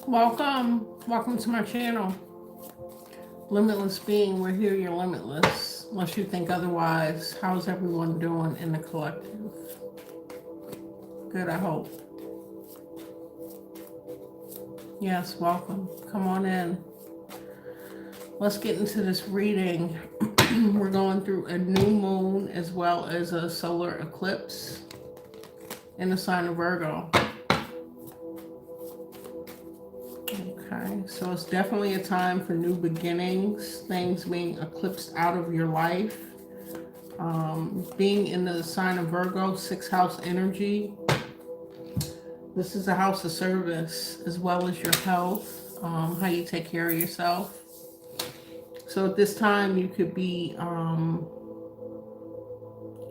Welcome to my channel. Limitless being, we're here, you're limitless. Unless you think otherwise, how's everyone doing in the collective? Good, I hope. Yes, welcome. Come on in. Let's get into this reading. We're going through a new moon as well as a solar eclipse in the sign of Virgo. Okay, so it's definitely a time for new beginnings, things being eclipsed out of your life. Being in the sign of Virgo, sixth house energy. This is a house of service as well as your health, how you take care of yourself. So at this time, you could be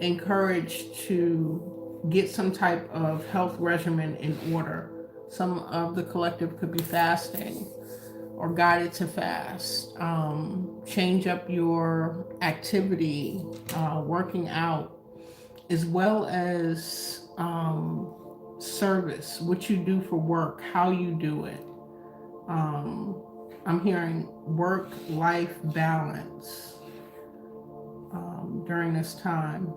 encouraged to get some type of health regimen in order. Some of the collective could be fasting or guided to fast. Change up your activity, working out, as well as service, what you do for work, how you do it. I'm hearing work-life balance during this time.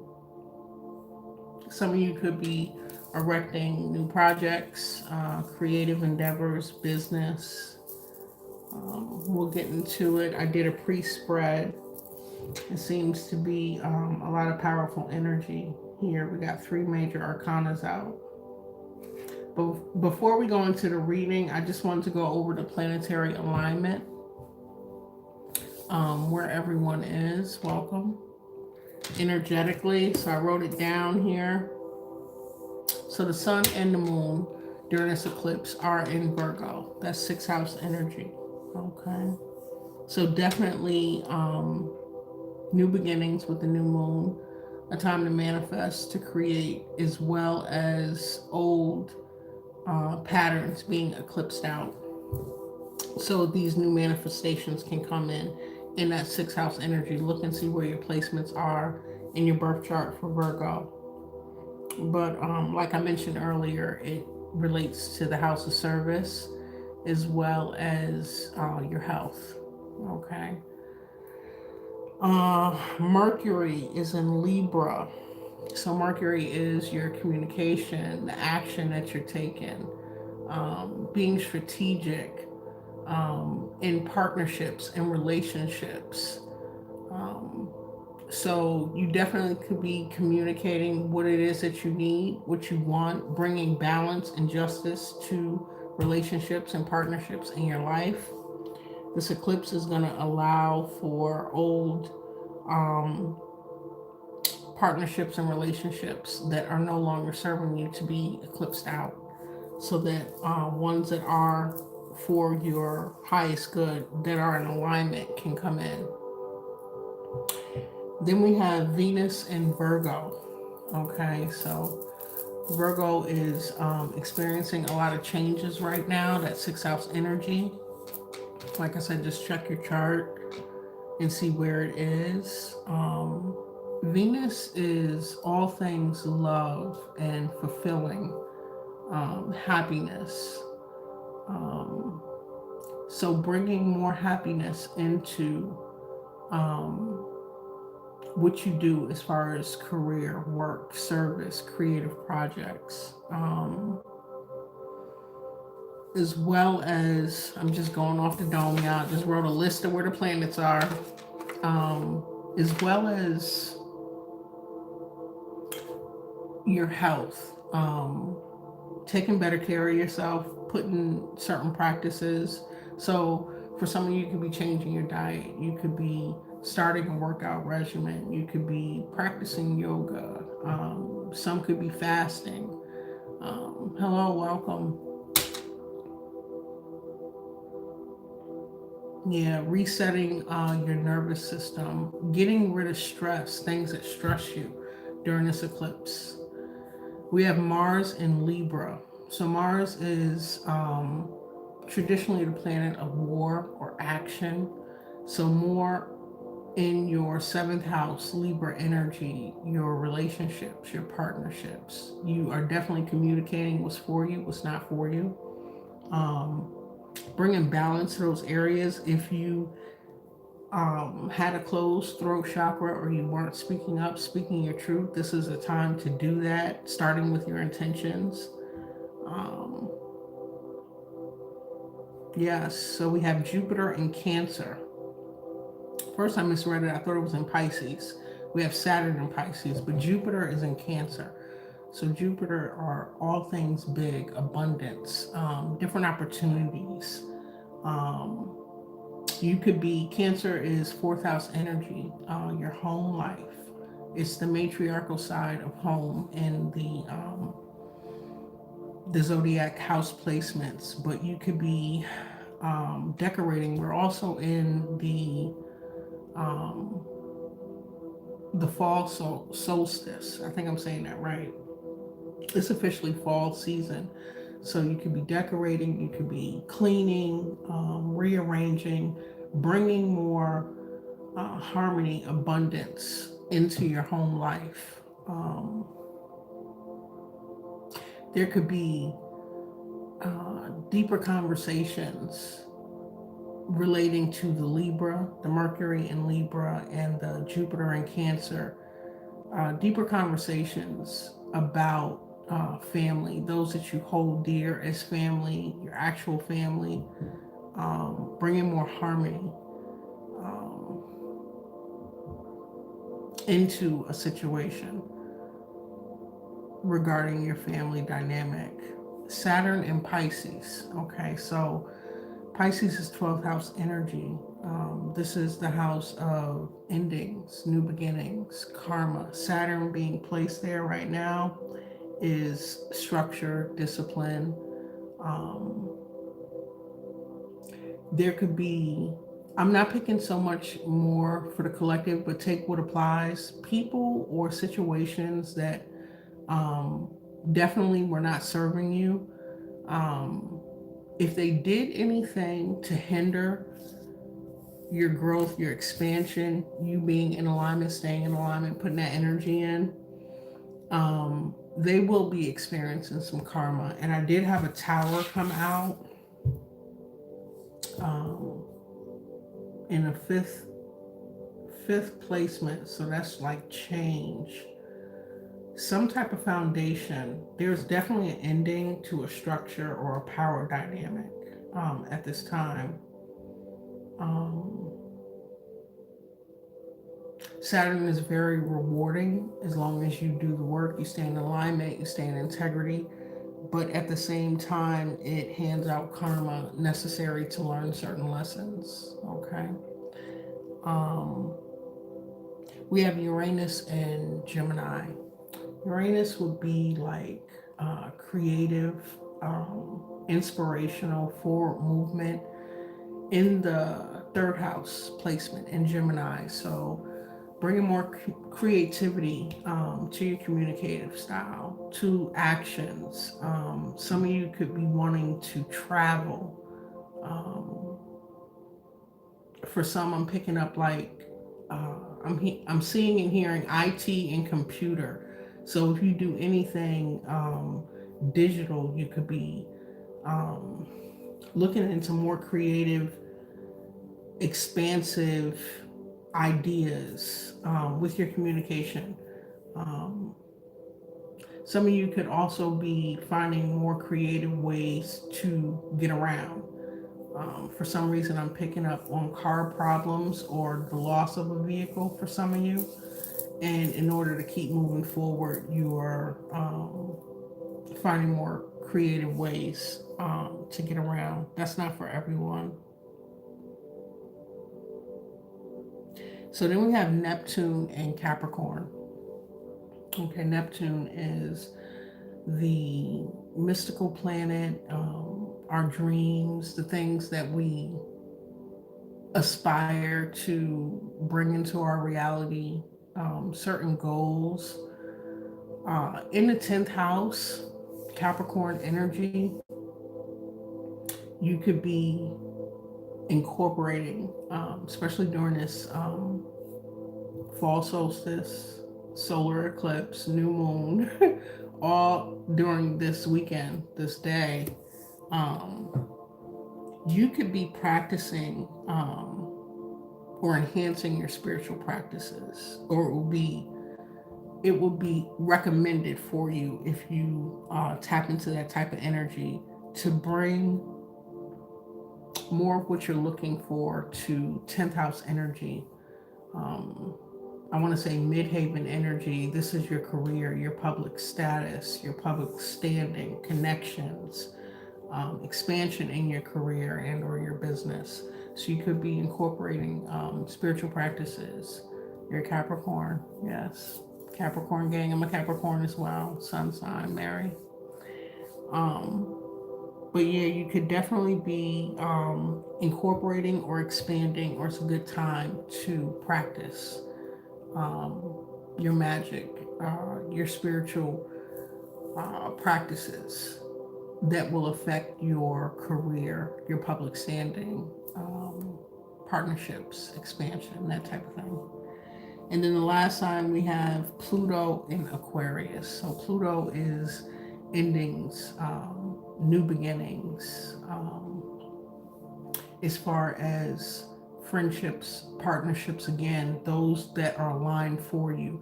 Some of you could be erecting new projects, creative endeavors, business. We'll get into it. I did a pre-spread. It seems to be a lot of powerful energy here. We got 3 major arcanas out. But before we go into the reading, I just wanted to go over the planetary alignment, where everyone is. Welcome. Energetically, so I wrote it down here. So the sun and the moon during this eclipse are in Virgo. That's 6th house energy. Okay. So definitely new beginnings with the new moon, a time to manifest, to create, as well as old patterns being eclipsed out. So these new manifestations can come in that 6th house energy. Look and see where your placements are in your birth chart for Virgo. But like I mentioned earlier, it relates to the house of service as well as your health. Okay. Mercury is in Libra. So Mercury is your communication, the action that you're taking, being strategic in partnerships and relationships. So you definitely could be communicating what it is that you need, what you want, bringing balance and justice to relationships and partnerships in your life. This eclipse is going to allow for old partnerships and relationships that are no longer serving you to be eclipsed out, so that ones that are for your highest good, that are in alignment, can come in. Then we have Venus in Virgo. Okay, so Virgo is experiencing a lot of changes right now, that 6th house energy. Like I said, just check your chart and see where it is. Venus is all things love and fulfilling, happiness. So bringing more happiness into what you do as far as career, work, service, creative projects, as well as, I'm just going off the dome, y'all. Just wrote a list of where the planets are, as well as your health, taking better care of yourself, putting certain practices. So for some of you, you could be changing your diet. You could be starting a workout regimen. You could be practicing yoga. Some could be fasting. Hello, welcome. Yeah, resetting your nervous system, getting rid of stress, things that stress you during this eclipse. We have Mars in Libra. So Mars is traditionally the planet of war or action. So more in your 7th house, Libra energy, your relationships, your partnerships. You are definitely communicating what's for you, what's not for you. bringing balance to those areas. If you had a closed throat chakra or you weren't speaking up, speaking your truth, this is a time to do that, starting with your intentions. Um, yes, so we have Jupiter in Cancer. First I misread it, I thought it was in Pisces. We have Saturn in Pisces, but Jupiter is in Cancer. So Jupiter are all things big, abundance, different opportunities. Um, you could be, Cancer is fourth house energy, your home life. It's the matriarchal side of home and the zodiac house placements. But you could be decorating. We're also in um, the fall solstice. I think I'm saying that right. It's officially fall season. So you could be decorating, you could be cleaning, rearranging, bringing more harmony, abundance into your home life. There could be deeper conversations relating to the Libra, the Mercury in Libra, and the Jupiter in Cancer. Deeper conversations about family, those that you hold dear as family, your actual family, bringing more harmony um, into a situation regarding your family dynamic. Saturn and Pisces. Okay, so Pisces is 12th house energy. This is the house of endings, new beginnings, karma. Saturn being placed there right now is structure, discipline. Um, there could be, I'm not picking so much more for the collective, but take what applies. People or situations that definitely were not serving you. Um, if they did anything to hinder your growth, your expansion, you being in alignment, staying in alignment, putting that energy in, they will be experiencing some karma. And I did have a tower come out um, in a fifth placement, so that's like change. Some type of foundation. There's definitely an ending to a structure or a power dynamic at this time. Um, Saturn is very rewarding as long as you do the work, you stay in alignment, you stay in integrity. But at the same time, it hands out karma necessary to learn certain lessons. Okay. Um, we have Uranus and Gemini. Uranus would be like creative, inspirational, forward movement in the third house placement in Gemini. So bringing more creativity to your communicative style, to actions. Some of you could be wanting to travel. For some, I'm picking up like I'm seeing and hearing IT and computer. So if you do anything digital, you could be um, looking into more creative, expansive ideas with your communication. Um, some of you could also be finding more creative ways to get around. For some reason, I'm picking up on car problems or the loss of a vehicle for some of you. And in order to keep moving forward, you are finding more creative ways to get around. That's not for everyone. So then we have Neptune and Capricorn. Okay, Neptune is the mystical planet, our dreams, the things that we aspire to bring into our reality, certain goals. In the 10th house, Capricorn energy, you could be incorporating, especially during this fall solstice, solar eclipse, new moon, all during this weekend, this day. You could be practicing or enhancing your spiritual practices, or it will be recommended for you if you tap into that type of energy to bring more of what you're looking for to 10th house energy. Um, I want to say midhaven energy. This is your career, your public status, your public standing, connections, expansion in your career and or your business. So you could be incorporating spiritual practices. You're a Capricorn, yes. Capricorn gang. I'm a Capricorn as well. Sun sign, Mary. Um, but yeah, you could definitely be incorporating or expanding, or it's a good time to practice your magic, your spiritual practices that will affect your career, your public standing, partnerships, expansion, that type of thing. And then the last sign we have Pluto in Aquarius. So Pluto is endings, new beginnings, as far as friendships, partnerships, again, those that are aligned for you,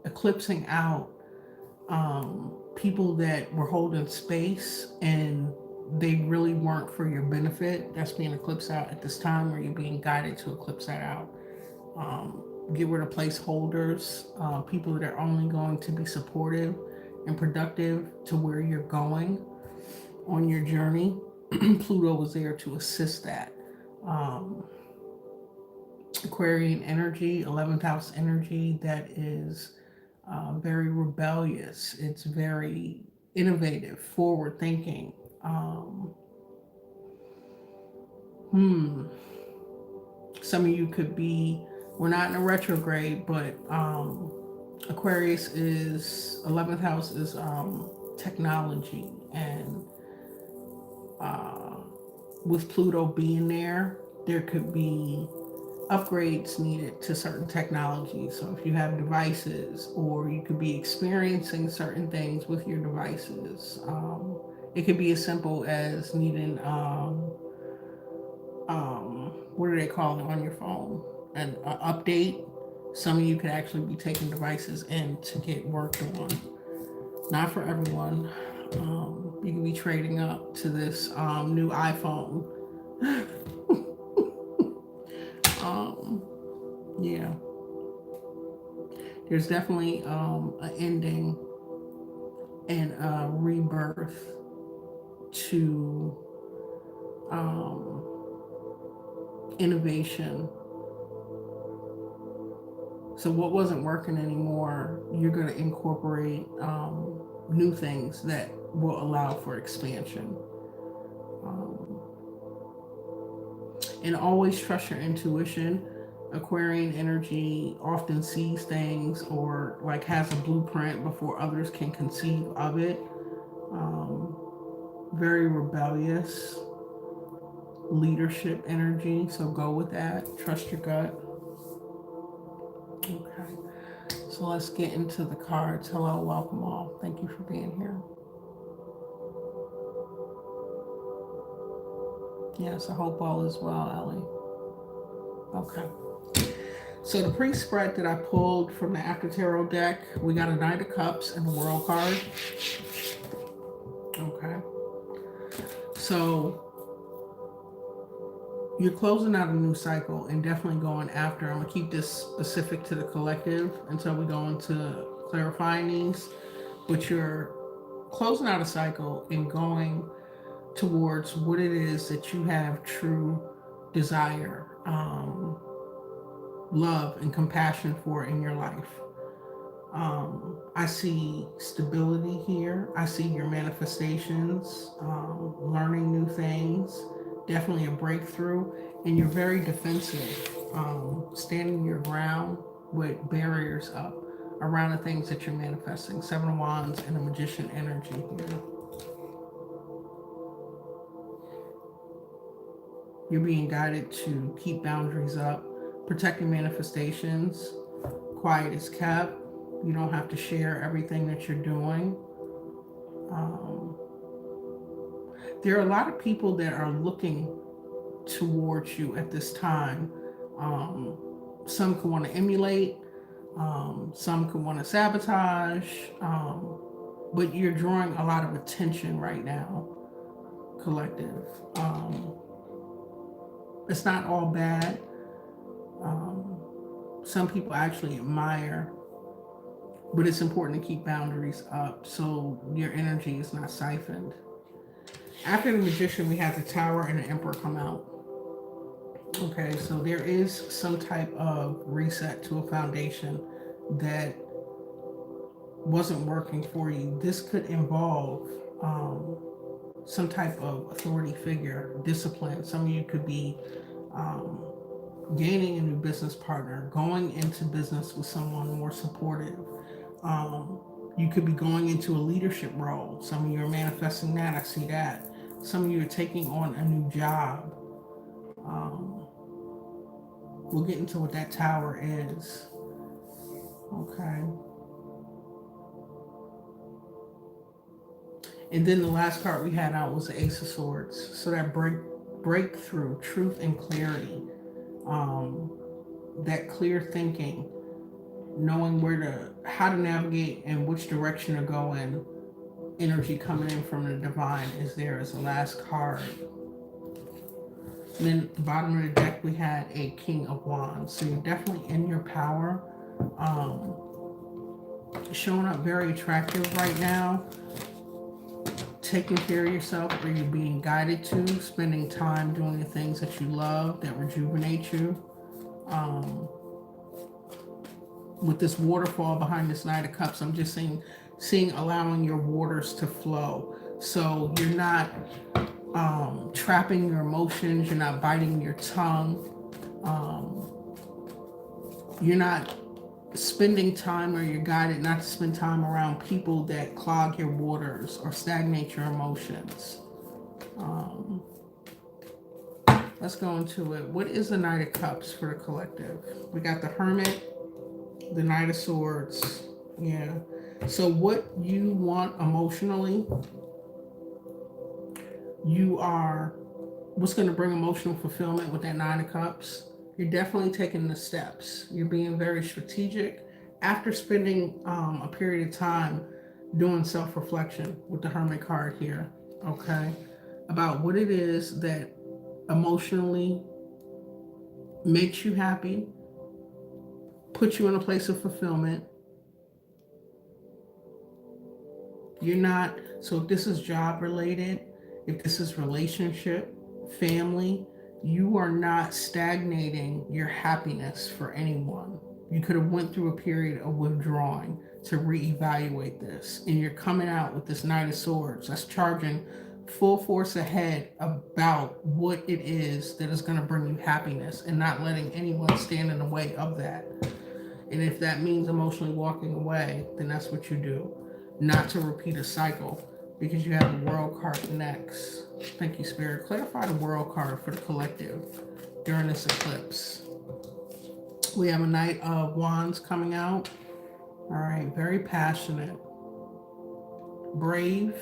eclipsing out people that were holding space and they really weren't for your benefit. That's being eclipsed out at this time, or you're being guided to eclipse that out. Get rid of placeholders, people that are only going to be supportive and productive to where you're going on your journey. Pluto was there to assist that. Um, Aquarian energy, 11th house energy, that is very rebellious. It's very innovative, forward thinking. Hmm. Some of you could be, we're not in a retrograde, but Aquarius is, 11th house is technology. And uh, with Pluto being there, there could be upgrades needed to certain technologies. So if you have devices, or you could be experiencing certain things with your devices, it could be as simple as needing what do they call it on your phone, an update. Some of you could actually be taking devices in to get worked on. Not for everyone. You can be trading up to this new iPhone. Yeah, there's definitely an ending and a rebirth to innovation. So what wasn't working anymore, you're going to incorporate new things that will allow for expansion. And always trust your intuition. Aquarian energy often sees things, or like has a blueprint before others can conceive of it. Very rebellious leadership energy. So go with that. Trust your gut. Okay. So let's get into the cards. Hello, welcome all. Thank you for being here. Yes, I hope all is well, Ellie. Okay. So the pre-spread that I pulled from the After Tarot deck, we got a Knight of Cups and the World card. Okay. So you're closing out a new cycle and definitely going after. I'm going to keep this specific to the collective until we go into clarifying these. But you're closing out a cycle and going towards what it is that you have true desire, love, and compassion for in your life. I see stability here. I see your manifestations, learning new things, definitely a breakthrough. And you're very defensive, standing your ground with barriers up around the things that you're manifesting. 7 of Wands and a Magician energy here. You're being guided to keep boundaries up, protecting manifestations. Quiet is kept. You don't have to share everything that you're doing. There are a lot of people that are looking towards you at this time. Some could want to emulate, some could want to sabotage, but you're drawing a lot of attention right now, collective. It's not all bad. Some people actually admire, but it's important to keep boundaries up so your energy is not siphoned. After the Magician, we have the Tower and the Emperor come out. Okay, so there is some type of reset to a foundation that wasn't working for you. This could involve some type of authority figure, discipline. Some of you could be gaining a new business partner, going into business with someone more supportive. You could be going into a leadership role. Some of you are manifesting that. I see that. Some of you are taking on a new job. We'll get into what that Tower is. Okay. And then the last card we had out was the Ace of Swords. So that breakthrough, truth and clarity, that clear thinking, knowing how to navigate and which direction to go in. Energy coming in from the divine is there as the last card. And then at the bottom of the deck, we had a King of Wands. So you're definitely in your power. Showing up very attractive right now. Taking care of yourself, or you're being guided to. Spending time doing the things that you love, that rejuvenate you. With this waterfall behind this Knight of Cups, I'm just seeing allowing your waters to flow. So you're not trapping your emotions, you're not biting your tongue, you're not spending time, or you're guided not to spend time around people that clog your waters or stagnate your emotions. Let's go into it. What is the Knight of Cups for the collective? We got the Hermit, the Knight of Swords. Yeah. So what you want emotionally, what's going to bring emotional fulfillment with that Nine of Cups? You're definitely taking the steps. You're being very strategic after spending a period of time doing self-reflection with the Hermit card here, okay? About what it is that emotionally makes you happy, puts you in a place of fulfillment. So if this is job related, if this is relationship, family, you are not stagnating your happiness for anyone. You could have went through a period of withdrawing to reevaluate this, and you're coming out with this Knight of Swords that's charging full force ahead about what it is that is going to bring you happiness, and not letting anyone stand in the way of that. And if that means emotionally walking away, then that's what you do. Not to repeat a cycle, because you have the World card next. Thank you, Spirit. Clarify the World card for the collective during this eclipse. We have a Knight of Wands coming out. All right, very passionate, brave,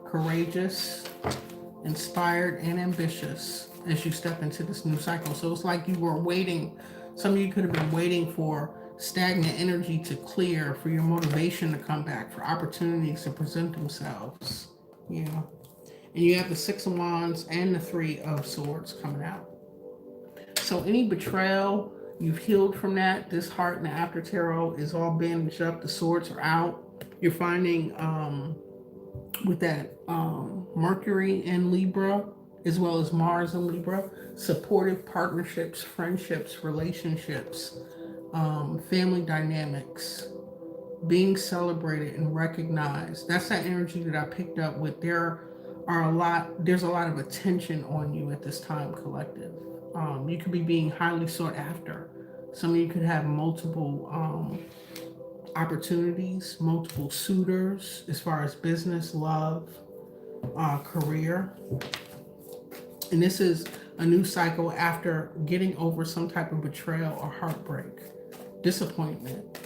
courageous, inspired, and ambitious as you step into this new cycle. So it's like you were waiting. Some of you could have been waiting for stagnant energy to clear, for your motivation to come back, for opportunities to present themselves. Yeah. And you have the Six of Wands and the Three of Swords coming out. So any betrayal, you've healed from that. This Heart and the After Tarot is all bandaged up. The swords are out. You're finding with that Mercury in Libra, as well as Mars in Libra, supportive partnerships, friendships, relationships, family dynamics, being celebrated and recognized. That's that energy that I picked up with. There's a lot of attention on you at this time, collective. You could be being highly sought after. Some of you could have multiple opportunities, multiple suitors as far as business, love, career. And this is a new cycle after getting over some type of betrayal or heartbreak, disappointment.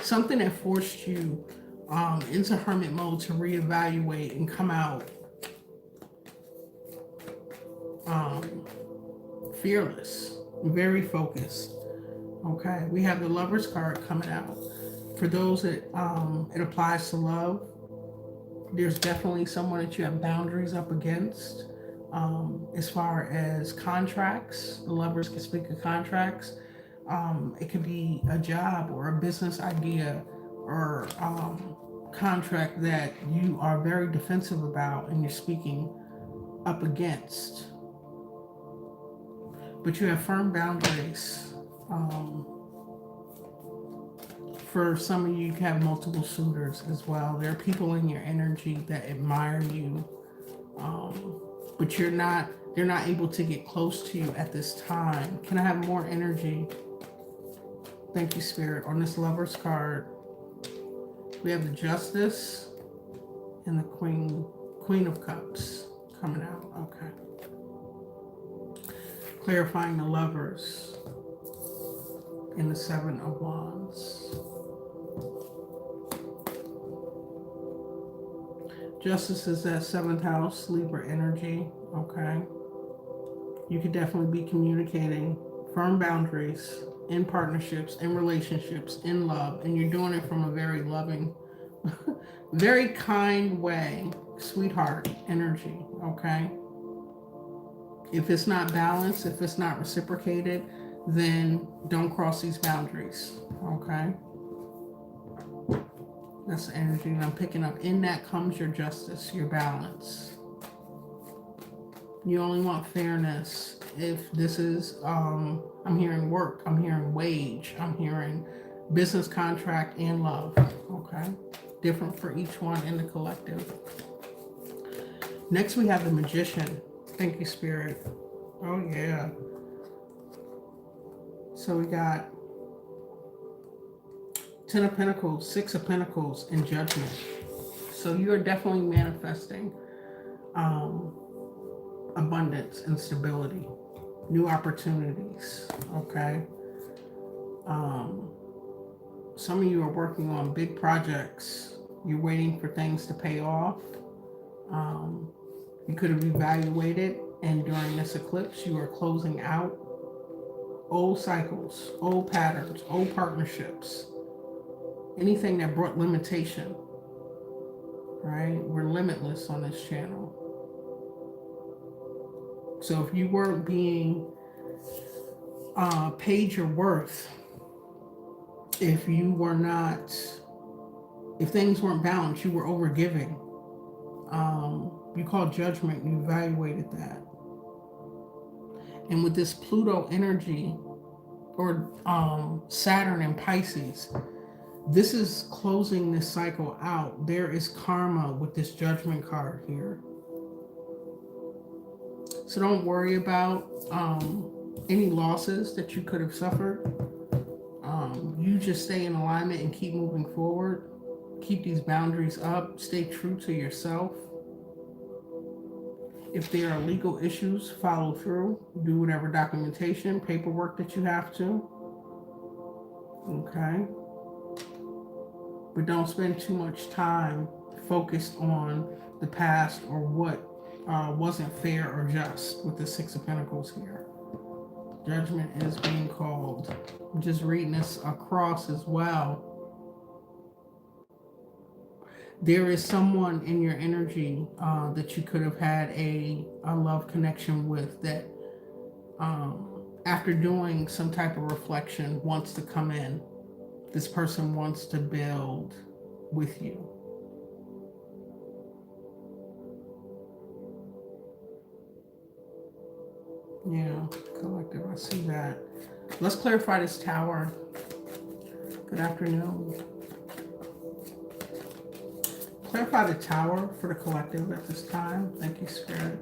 Something that forced you into hermit mode to reevaluate and come out fearless, very focused. Okay, we have the Lovers card coming out. For those that it applies to love, there's definitely someone that you have boundaries up against. As far as contracts, the Lovers can speak of contracts. It could be a job or a business idea or contract that you are very defensive about and you're speaking up against. But you have firm boundaries. For some of you, you have multiple suitors as well. There are people in your energy that admire you, but they're not able to get close to you at this time. Can I have more energy? Thank you, Spirit. On this Lovers card, we have the Justice and the Queen of Cups coming out. Okay. Clarifying the Lovers in the Seven of Wands. Justice is that 7th house, Libra energy, okay? You could definitely be communicating firm boundaries in partnerships, in relationships, in love, and you're doing it from a very loving, very kind way, sweetheart energy, okay? If it's not balanced, if it's not reciprocated, then don't cross these boundaries, okay? That's the energy that I'm picking up. In that comes your justice, your balance. You only want fairness. If this is, I'm hearing work, I'm hearing wage, I'm hearing business contract and love, okay? Different for each one in the collective. Next we have the Magician. Thank you, Spirit. Oh, yeah. So we got 10 of Pentacles, 6 of Pentacles, and Judgment. So you're definitely manifesting abundance and stability, new opportunities, okay? Some of you are working on big projects. You're waiting for things to pay off. You could have evaluated, and during this eclipse, you are closing out old cycles, old patterns, old partnerships, anything that brought limitation, right? We're limitless on this channel. So if you weren't being paid your worth, if you were not, if things weren't balanced, you were overgiving, you called judgment, you evaluated that. And with this Pluto energy, or Saturn and Pisces, this is closing this cycle out. There is karma with this Judgment card here. So don't worry about any losses that you could have suffered. You just stay in alignment and keep moving forward. Keep these boundaries up. Stay true to yourself. If there are legal issues, follow through. Do whatever documentation, paperwork that you have to. Okay? But don't spend too much time focused on the past or what wasn't fair or just with the 6 of Pentacles here. Judgment is being called. I'm just reading this across as well. There is someone in your energy that you could have had a love connection with that after doing some type of reflection wants to come in. This person wants to build with you. Yeah, collective, I see that. Let's clarify this Tower. Good afternoon. Clarify the Tower for the collective at this time. Thank you, Spirit.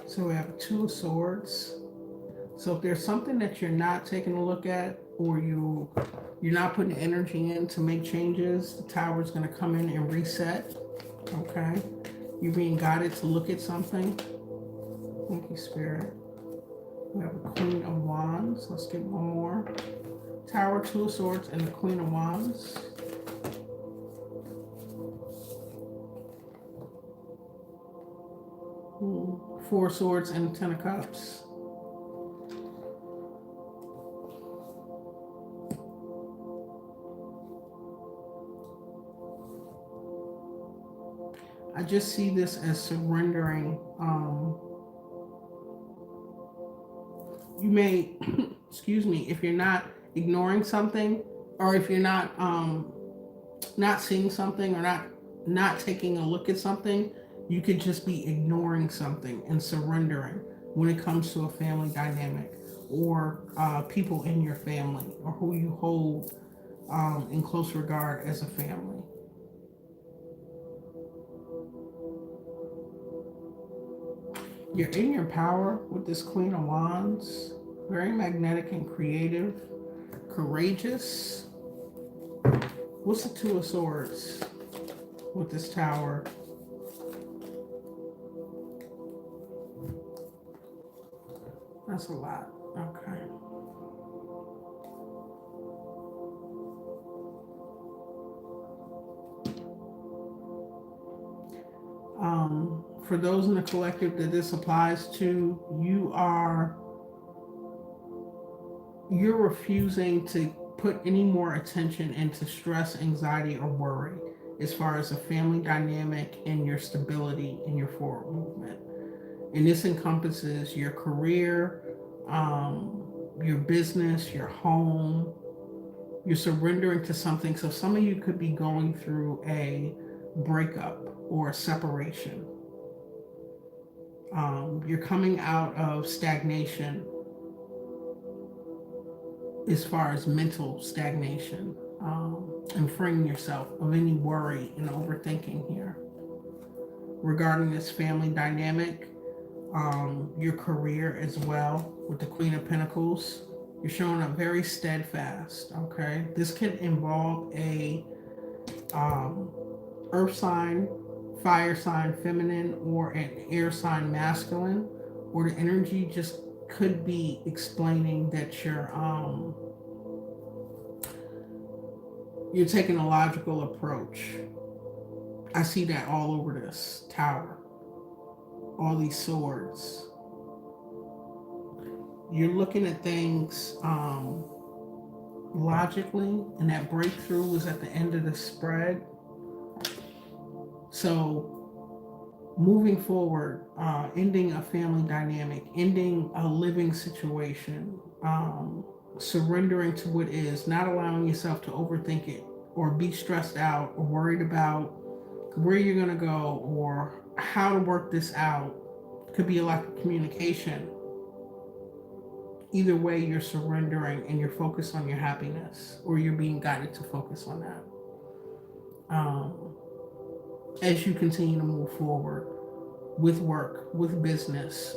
So we have 2 of Swords. So if there's something that you're not taking a look at, or you're not putting energy in to make changes, the Tower is going to come in and reset. Okay? You're being guided to look at something. Thank you, Spirit. We have a Queen of Wands. Let's get one more. Tower, 2 of Swords, and the Queen of Wands. Four Swords and Ten of Cups. I just see this as surrendering. You may, excuse me, if you're not ignoring something, or if you're not seeing something, or not taking a look at something, you could just be ignoring something and surrendering when it comes to a family dynamic, or people in your family, or who you hold in close regard as a family. You're in your power with this Queen of Wands. Very magnetic and creative. Courageous. What's the Two of Swords with this Tower? That's a lot. Okay. For those in the collective that this applies to, you're refusing to put any more attention into stress, anxiety, or worry as far as a family dynamic and your stability in your forward movement. And this encompasses your career, your business, your home. You're surrendering to something. So some of you could be going through a breakup or a separation. You're coming out of stagnation as far as mental stagnation, and freeing yourself of any worry and overthinking here. Regarding this family dynamic, your career as well, with the Queen of Pentacles, you're showing up very steadfast, okay? This could involve a earth sign, fire sign feminine, or an air sign masculine, or the energy just could be explaining that you're taking a logical approach. I see that all over this Tower. All these swords. You're looking at things logically, and that breakthrough was at the end of the spread. So moving forward, ending a family dynamic, ending a living situation, surrendering to what is, not allowing yourself to overthink it or be stressed out or worried about where you're going to go or how to work this out. Could be a lack of communication. Either way, you're surrendering and you're focused on your happiness, or you're being guided to focus on that. As you continue to move forward with work, with business,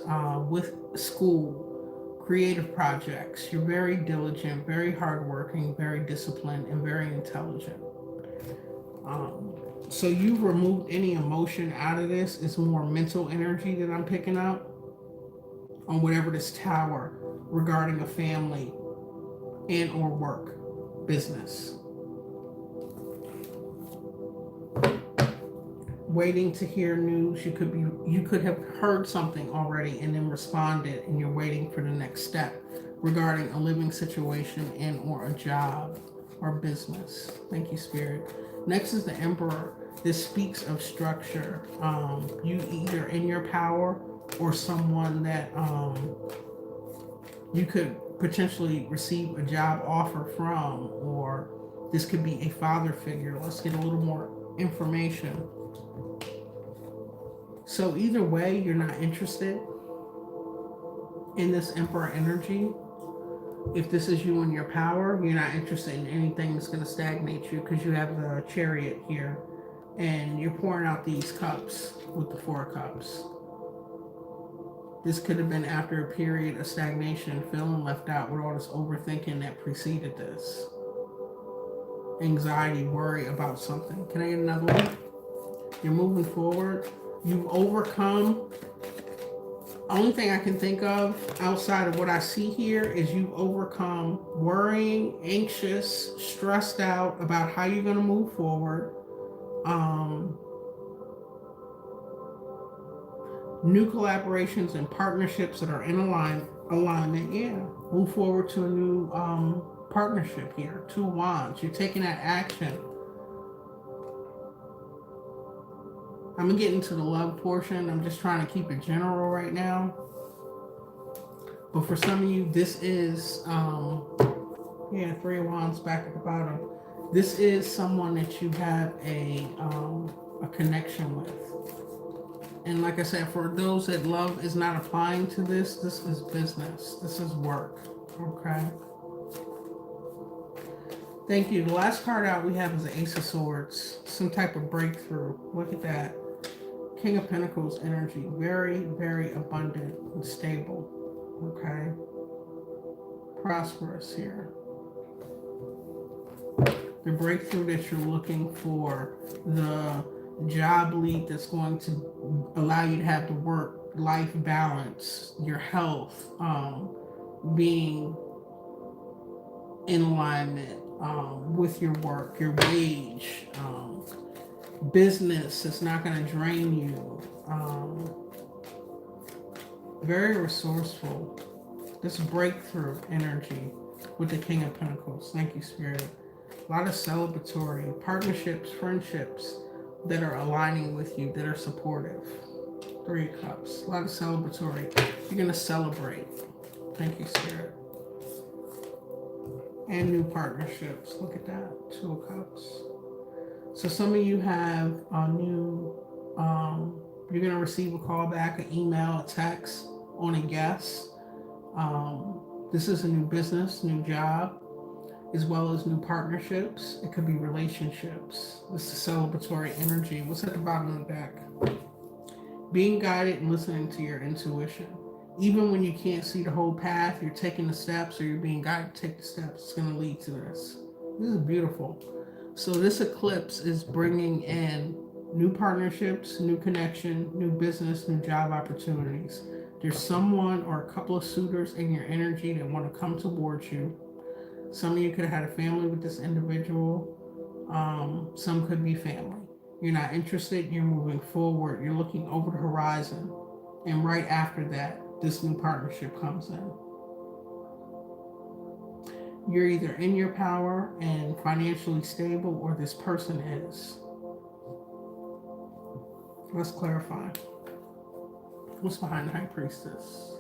with school, creative projects, you're very diligent, very hardworking, very disciplined, and very intelligent. So you've removed any emotion out of this. It's more mental energy that I'm picking up on whatever this Tower regarding a family and or work, business. Waiting to hear news. You could have heard something already and then responded, and you're waiting for the next step regarding a living situation and or a job or business. Thank you, Spirit. Next is the Emperor. This speaks of structure. You either in your power or someone that you could potentially receive a job offer from, or this could be a father figure. Let's get a little more information. So either way, you're not interested in this Emperor energy. If this is you in your power, you're not interested in anything that's going to stagnate you, because you have the Chariot here and you're pouring out these cups with the Four of Cups. This could have been after a period of stagnation, feeling left out with all this overthinking that preceded this. Anxiety, worry about something. Can I get another one? You're moving forward. You've overcome. Only thing I can think of outside of what I see here is you've overcome worrying, anxious, stressed out about how you're going to move forward. New collaborations and partnerships that are in alignment. Yeah. Move forward to a new partnership here. 2 wands. You're taking that action. I'm going to get into the love portion. I'm just trying to keep it general right now. But for some of you, this is, 3 of wands back at the bottom. This is someone that you have a connection with. And like I said, for those that love is not applying to this, this is business. This is work. Okay. Thank you. The last card out we have is the Ace of Swords. Some type of breakthrough. Look at that. King of Pentacles energy. Very, very abundant and stable. Okay. Prosperous here. The breakthrough that you're looking for. The job lead that's going to allow you to have the work-life balance, your health being in alignment with your work, your wage, business that's not going to drain you. Very resourceful. This breakthrough energy with the King of Pentacles. Thank you, Spirit. A lot of celebratory partnerships, friendships that are aligning with you, that are supportive. 3 of Cups. A lot of celebratory. You're going to celebrate. Thank you, Spirit. And new partnerships. Look at that. 2 of Cups. So some of you have a new, you're going to receive a call back, an email, a text on a guest. This is a new business, new job, as well as new partnerships. It could be relationships. This is celebratory energy. What's at the bottom of the deck? Being guided and listening to your intuition. Even when you can't see the whole path, you're taking the steps, or you're being guided to take the steps. It's going to lead to this. This is beautiful. So this eclipse is bringing in new partnerships, new connection, new business, new job opportunities. There's someone or a couple of suitors in your energy that want to come towards you. Some of you could have had a family with this individual. Some could be family. You're not interested. You're moving forward. You're looking over the horizon. And right after that, this new partnership comes in. You're either in your power and financially stable, or this person is. Let's clarify. What's behind the High Priestess?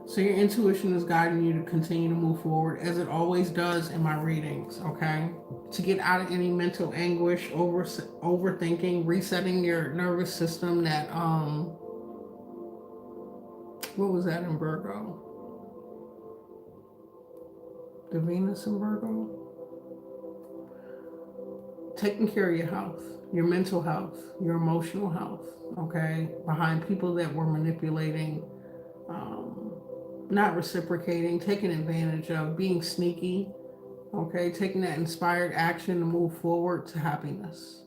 So your intuition is guiding you to continue to move forward, as it always does in my readings, okay? To get out of any mental anguish, overthinking, resetting your nervous system that, what was that in Virgo? The Venus in Virgo? Taking care of your health, your mental health, your emotional health, okay? Behind people that were manipulating, not reciprocating, taking advantage of, being sneaky, okay? Taking that inspired action to move forward to happiness,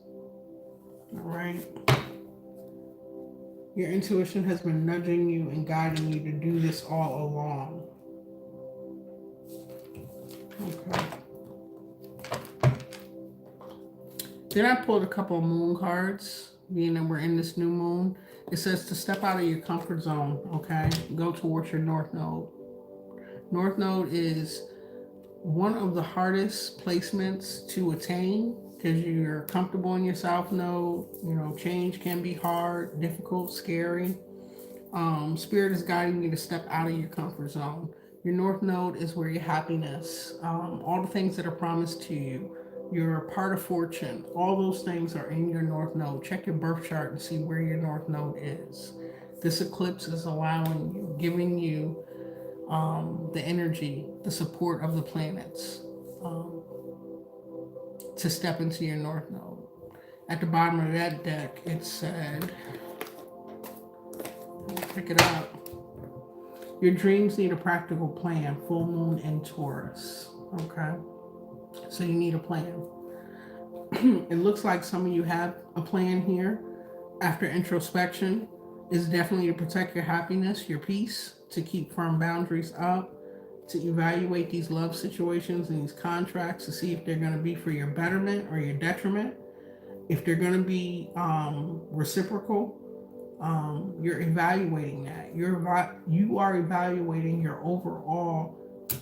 all right? Your intuition has been nudging you and guiding you to do this all along. Okay. Then I pulled a couple of moon cards, being that we're in this new moon. It says to step out of your comfort zone, okay? Go towards your North Node. North Node is one of the hardest placements to attain, because you're comfortable in your South Node. You know, change can be hard, difficult, scary. Spirit is guiding you to step out of your comfort zone. Your North Node is where your happiness, all the things that are promised to you, your part of fortune, all those things are in your North Node. Check your birth chart and see where your North Node is. This eclipse is allowing you, giving you the energy, the support of the planets to step into your North Node. At the bottom of that deck, it said, pick it up. Your dreams need a practical plan. Full moon in Taurus. Okay. So you need a plan. It looks like some of you have a plan here. After introspection, is definitely to protect your happiness, your peace, to keep firm boundaries up, to evaluate these love situations and these contracts to see if they're going to be for your betterment or your detriment. If they're going to be reciprocal, you're evaluating that. You are evaluating your overall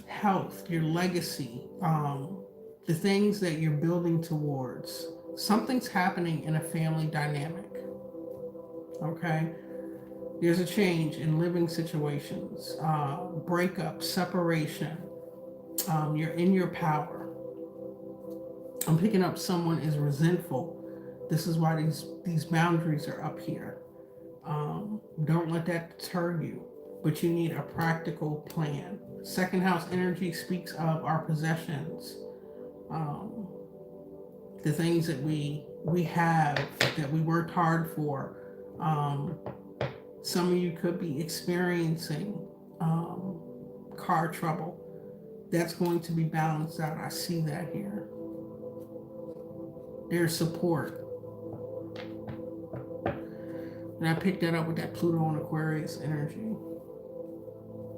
health, your legacy, the things that you're building towards. Something's happening in a family dynamic. Okay, there's a change in living situations, breakup, separation. You're in your power. I'm picking up someone is resentful. This is why these boundaries are up here. Don't let that deter you, but you need a practical plan. Second house energy speaks of our possessions, the things that we have, that we worked hard for. Some of you could be experiencing car trouble. That's going to be balanced out. I see that here. There's support. And I picked that up with that Pluto and Aquarius energy.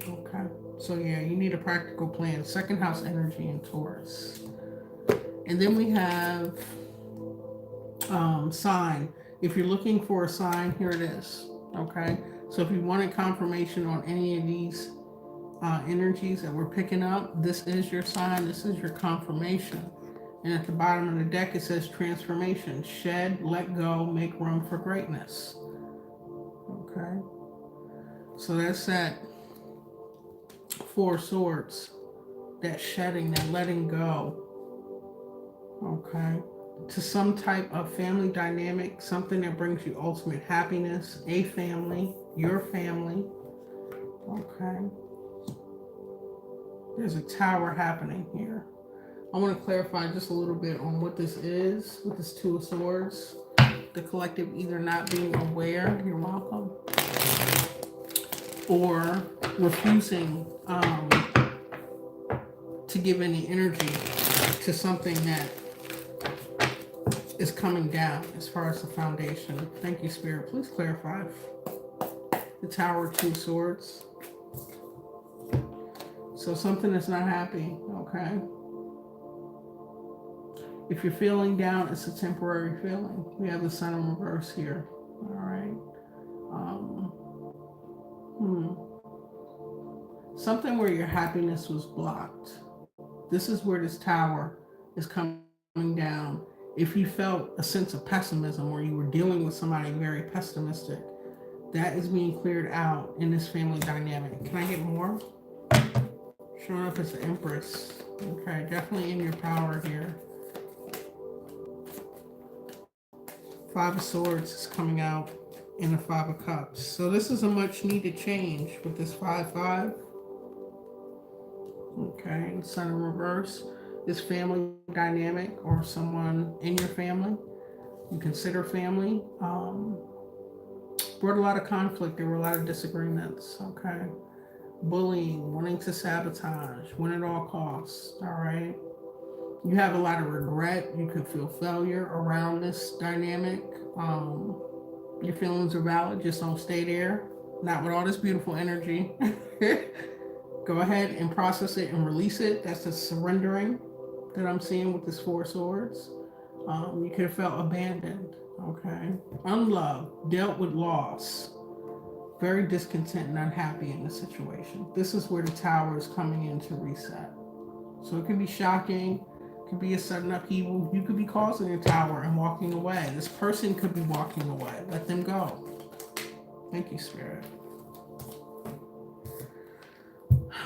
Okay. So yeah, you need a practical plan. Second house energy in Taurus. And then we have sign. If you're looking for a sign, here it is. Okay. So if you wanted confirmation on any of these energies that we're picking up, this is your sign. This is your confirmation. And at the bottom of the deck, it says transformation. Shed, let go, make room for greatness. Okay. So that's that Four of Swords. That shedding, that letting go. Okay. To some type of family dynamic, something that brings you ultimate happiness, a family, your family. Okay. There's a tower happening here. I want to clarify just a little bit on what this is with this Two of Swords. The collective either not being aware, you're welcome, or refusing to give any energy to something that is coming down as far as the foundation. Thank you, Spirit. Please clarify. The Tower, Two Swords. So something that's not happy, okay? If you're feeling down, it's a temporary feeling. We have the Sun in reverse here, all right? Something where your happiness was blocked. This is where this tower is coming down. If you felt a sense of pessimism or you were dealing with somebody very pessimistic, that is being cleared out in this family dynamic. Can I get more? Showing up as the Empress. Okay, definitely in your power here. Five of Swords is coming out in the Five of Cups. So this is a much needed change with this 5-5. Okay, Sun in reverse. This family dynamic or someone in your family, you consider family, brought a lot of conflict. There were a lot of disagreements. Okay. Bullying, wanting to sabotage, win at all costs. All right. You have a lot of regret. You could feel failure around this dynamic. Your feelings are valid. Just don't stay there. Not with all this beautiful energy. Go ahead and process it and release it. That's the surrendering that I'm seeing with this Four of Swords. You could have felt abandoned. Okay. Unloved. Dealt with loss. Very discontent and unhappy in the situation. This is where the Tower is coming in to reset. So it could be shocking. Could be a sudden upheaval. You could be causing a tower and walking away. This person could be walking away. Let them go. Thank you, Spirit.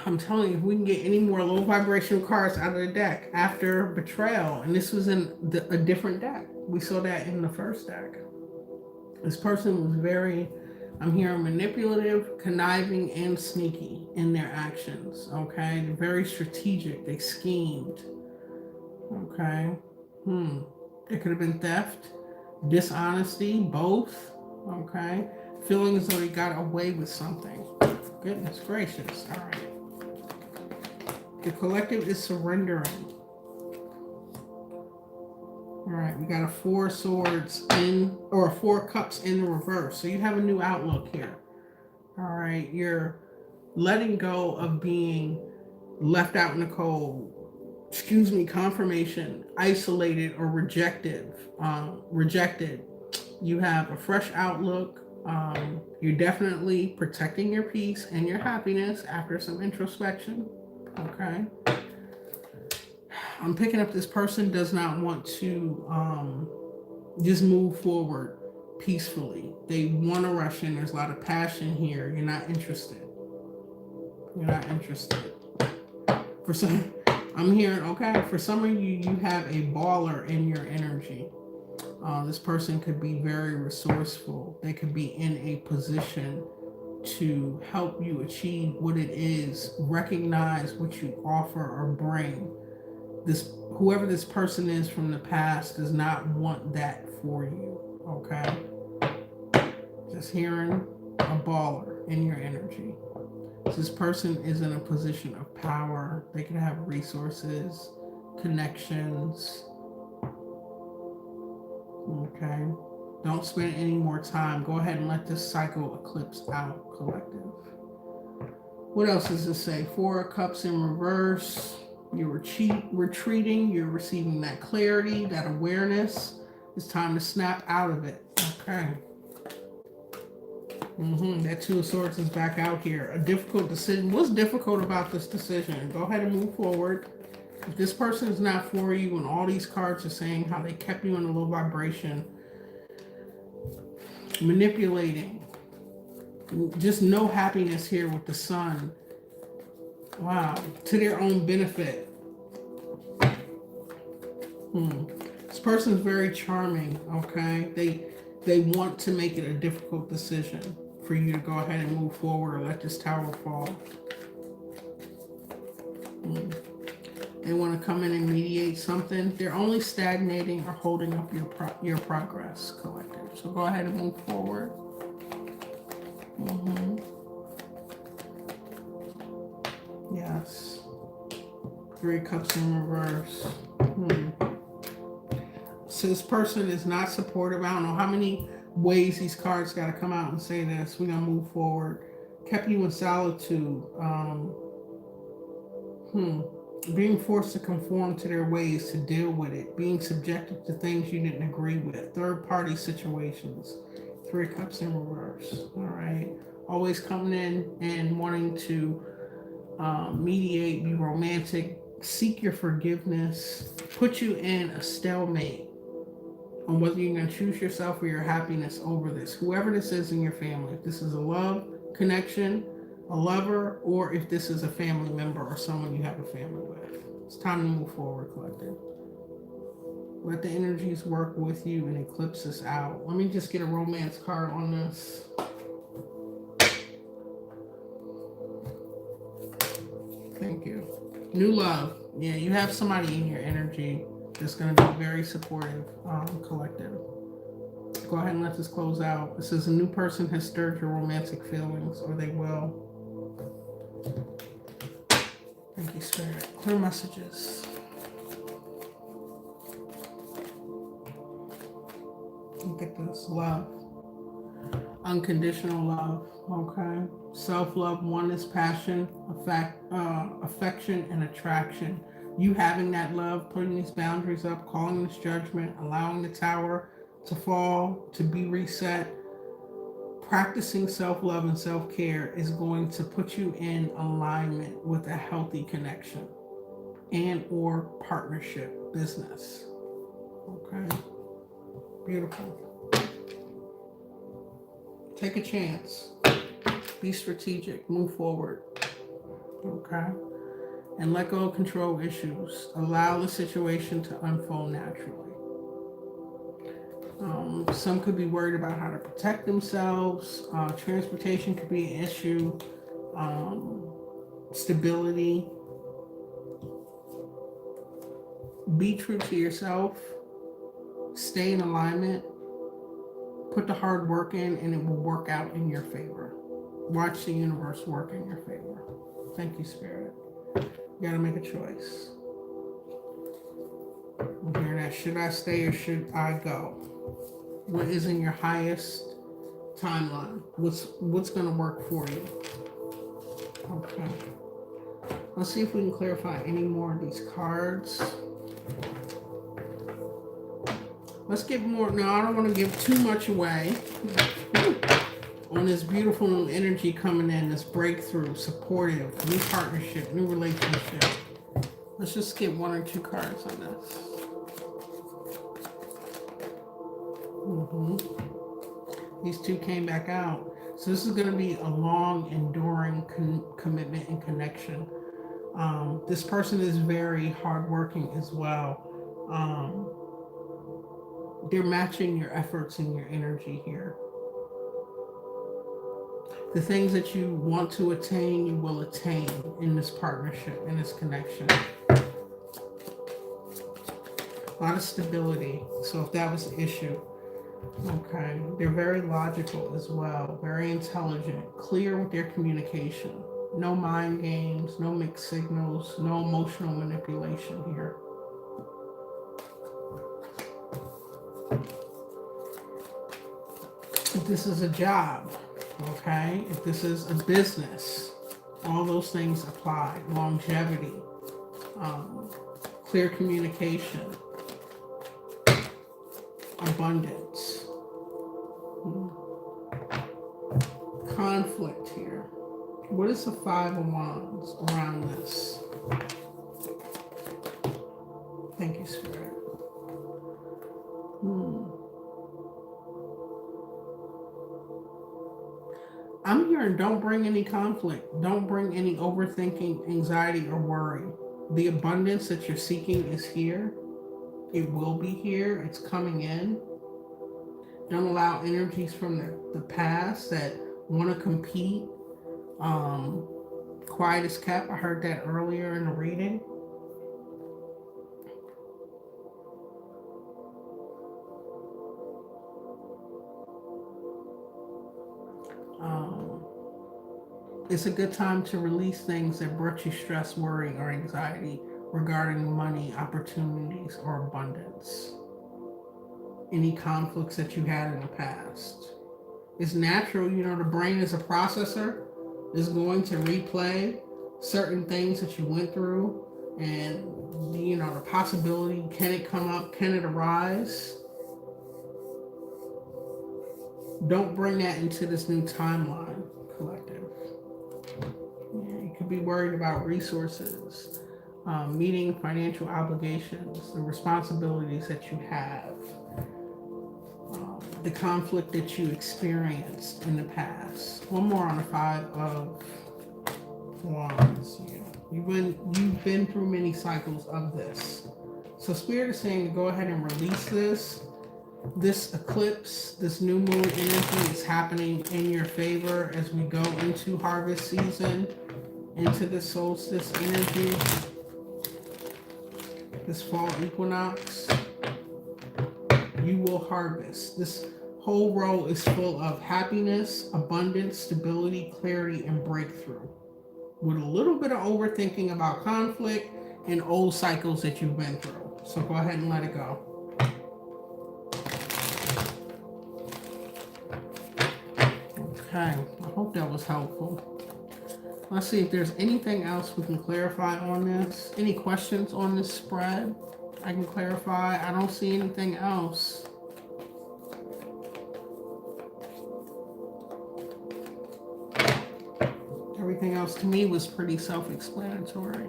I'm telling you, if we can get any more low vibrational cards out of the deck after betrayal, and this was in a different deck. We saw that in the first deck. This person was very, I'm hearing manipulative, conniving, and sneaky in their actions. Okay, they're very strategic. They schemed. Okay. It could have been theft, dishonesty, both. Okay. Feeling as though they got away with something. Goodness gracious. All right. The collective is surrendering. All right. We got a Four of Swords in, or a Four of Cups in the reverse. So you have a new outlook here. All right. You're letting go of being left out in the cold, excuse me, confirmation, isolated or rejected. You have a fresh outlook. You're definitely protecting your peace and your happiness after some introspection. Okay. I'm picking up this person does not want to just move forward peacefully. They want to rush in. There's a lot of passion here. You're not interested. You're not interested. For some, I'm hearing, okay, for some of you, you have a baller in your energy. This person could be very resourceful. They could be in a position to help you achieve what it is, recognize what you offer or bring. Whoever this person is from the past does not want that for you, okay? Just hearing a baller in your energy. This person is in a position of power. They can have resources, connections. Okay. Don't spend any more time. Go ahead and let this cycle eclipse out, collective. What else does this say? 4 of Cups in reverse. You're retreating. You're receiving that clarity, that awareness. It's time to snap out of it. Okay. That 2 of Swords is back out here. A difficult decision. What's difficult about this decision? Go ahead and move forward. If this person is not for you, and all these cards are saying how they kept you in a low vibration, manipulating, just no happiness here with the Sun. Wow, to their own benefit. This person is very charming, okay? They want to make it a difficult decision for you to go ahead and move forward or let this tower fall. They want to come in and mediate something. They're only stagnating or holding up your progress, collective. So go ahead and move forward. Yes. 3 Cups in reverse. So this person is not supportive. I don't know how many ways these cards got to come out and say this. We're going to move forward. Kept you in solitude. Being forced to conform to their ways to deal with it. Being subjected to things you didn't agree with. Third-party situations. 3 Cups in reverse. All right. Always coming in and wanting to mediate, be romantic, seek your forgiveness, put you in a stalemate on whether you're going to choose yourself or your happiness over this. Whoever this is in your family. If this is a love connection, a lover, or if this is a family member or someone you have a family with. It's time to move forward, collective. Let the energies work with you and eclipse this out. Let me just get a romance card on this. Thank you. New love. Yeah, you have somebody in your energy that's going to be very supportive, collective. Go ahead and let this close out. It says a new person has stirred your romantic feelings, or they will. Thank you, Spirit. Clear messages. Look at this. Love. Unconditional love. Okay. Self-love, oneness, passion, affection, and attraction. You having that love, putting these boundaries up, calling this judgment, allowing the tower to fall, to be reset. Practicing self-love and self-care is going to put you in alignment with a healthy connection and or partnership business. Okay. Beautiful. Take a chance. Be strategic. Move forward. Okay. And let go of control issues. Allow the situation to unfold naturally. Some could be worried about how to protect themselves. Transportation could be an issue. Stability. Be true to yourself. Stay in alignment. Put the hard work in and it will work out in your favor. Watch the universe work in your favor. Thank you, Spirit. You gotta make a choice. I'm hearing that. Should I stay or should I go? What is in your highest timeline? What's going to work for you? Okay. Let's see if we can clarify any more of these cards. Let's get more. Now, I don't want to give too much away on this beautiful new energy coming in, this breakthrough, supportive, new partnership, new relationship. Let's just get one or two cards on this. These two came back out. So this is going to be a long, enduring commitment and connection. This person is very hardworking as well. They're matching your efforts and your energy here. The things that you want to attain, you will attain in this partnership, in this connection. A lot of stability. So if that was the issue, okay. They're very logical as well, very intelligent, clear with their communication. No mind games, no mixed signals, no emotional manipulation here. If this is a job, okay, if this is a business, all those things apply. Longevity, clear communication, abundance, conflict here. What is the Five of Wands around this? Thank you, Spirit. I'm hearing don't bring any conflict. Don't bring any overthinking, anxiety, or worry. The abundance that you're seeking is here. It will be here. It's coming in. Don't allow energies from the past that want to compete. Quiet is kept. I heard that earlier in the reading. It's a good time to release things that brought you stress, worry, or anxiety regarding money, opportunities, or abundance. Any conflicts that you had in the past. It's natural, the brain is a processor, is going to replay certain things that you went through, and the possibility, can it come up, can it arise? Don't bring that into this new timeline, collective. You could be worried about resources, meeting financial obligations, the responsibilities that you have, the conflict that you experienced in the past. One more on the Five of Wands. You've been through many cycles of this. So Spirit is saying to go ahead and release this. This eclipse, this new moon energy is happening in your favor as we go into harvest season, into the solstice energy, this fall equinox. You will harvest. This whole row is full of happiness, abundance, stability, clarity, and breakthrough. With a little bit of overthinking about conflict and old cycles that you've been through. So go ahead and let it go. Okay, I hope that was helpful. Let's see if there's anything else we can clarify on this. Any questions on this spread? I can clarify. I don't see anything else. Everything else to me was pretty self-explanatory.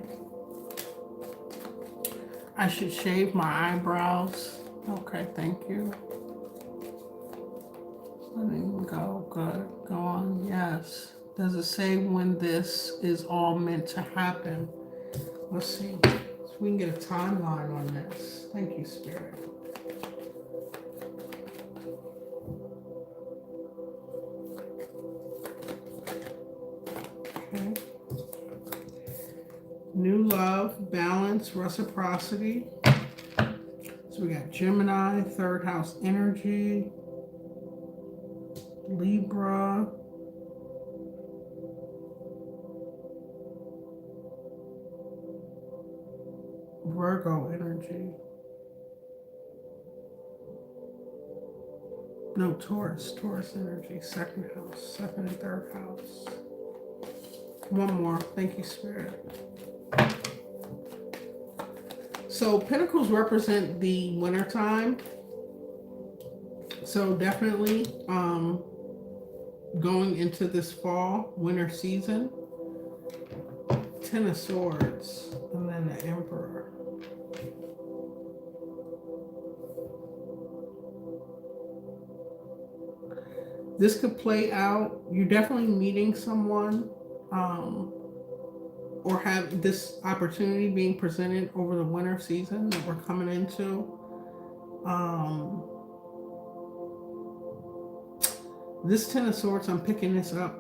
I should shave my eyebrows. Okay, thank you. Let me go. Good. Go on. Yes. Does it say when this is all meant to happen? Let's see. So we can get a timeline on this. Thank you, Spirit. Okay. New love, balance, reciprocity. So we got Gemini, third house energy, Libra, Virgo energy. No, Taurus energy, second house, second and third house. One more. Thank you, Spirit. So Pentacles represent the winter time. So definitely going into this fall, winter season. Ten of Swords, and then the Emperor. This could play out. You're definitely meeting someone, or have this opportunity being presented over the winter season that we're coming into. This Ten of Swords, I'm picking this up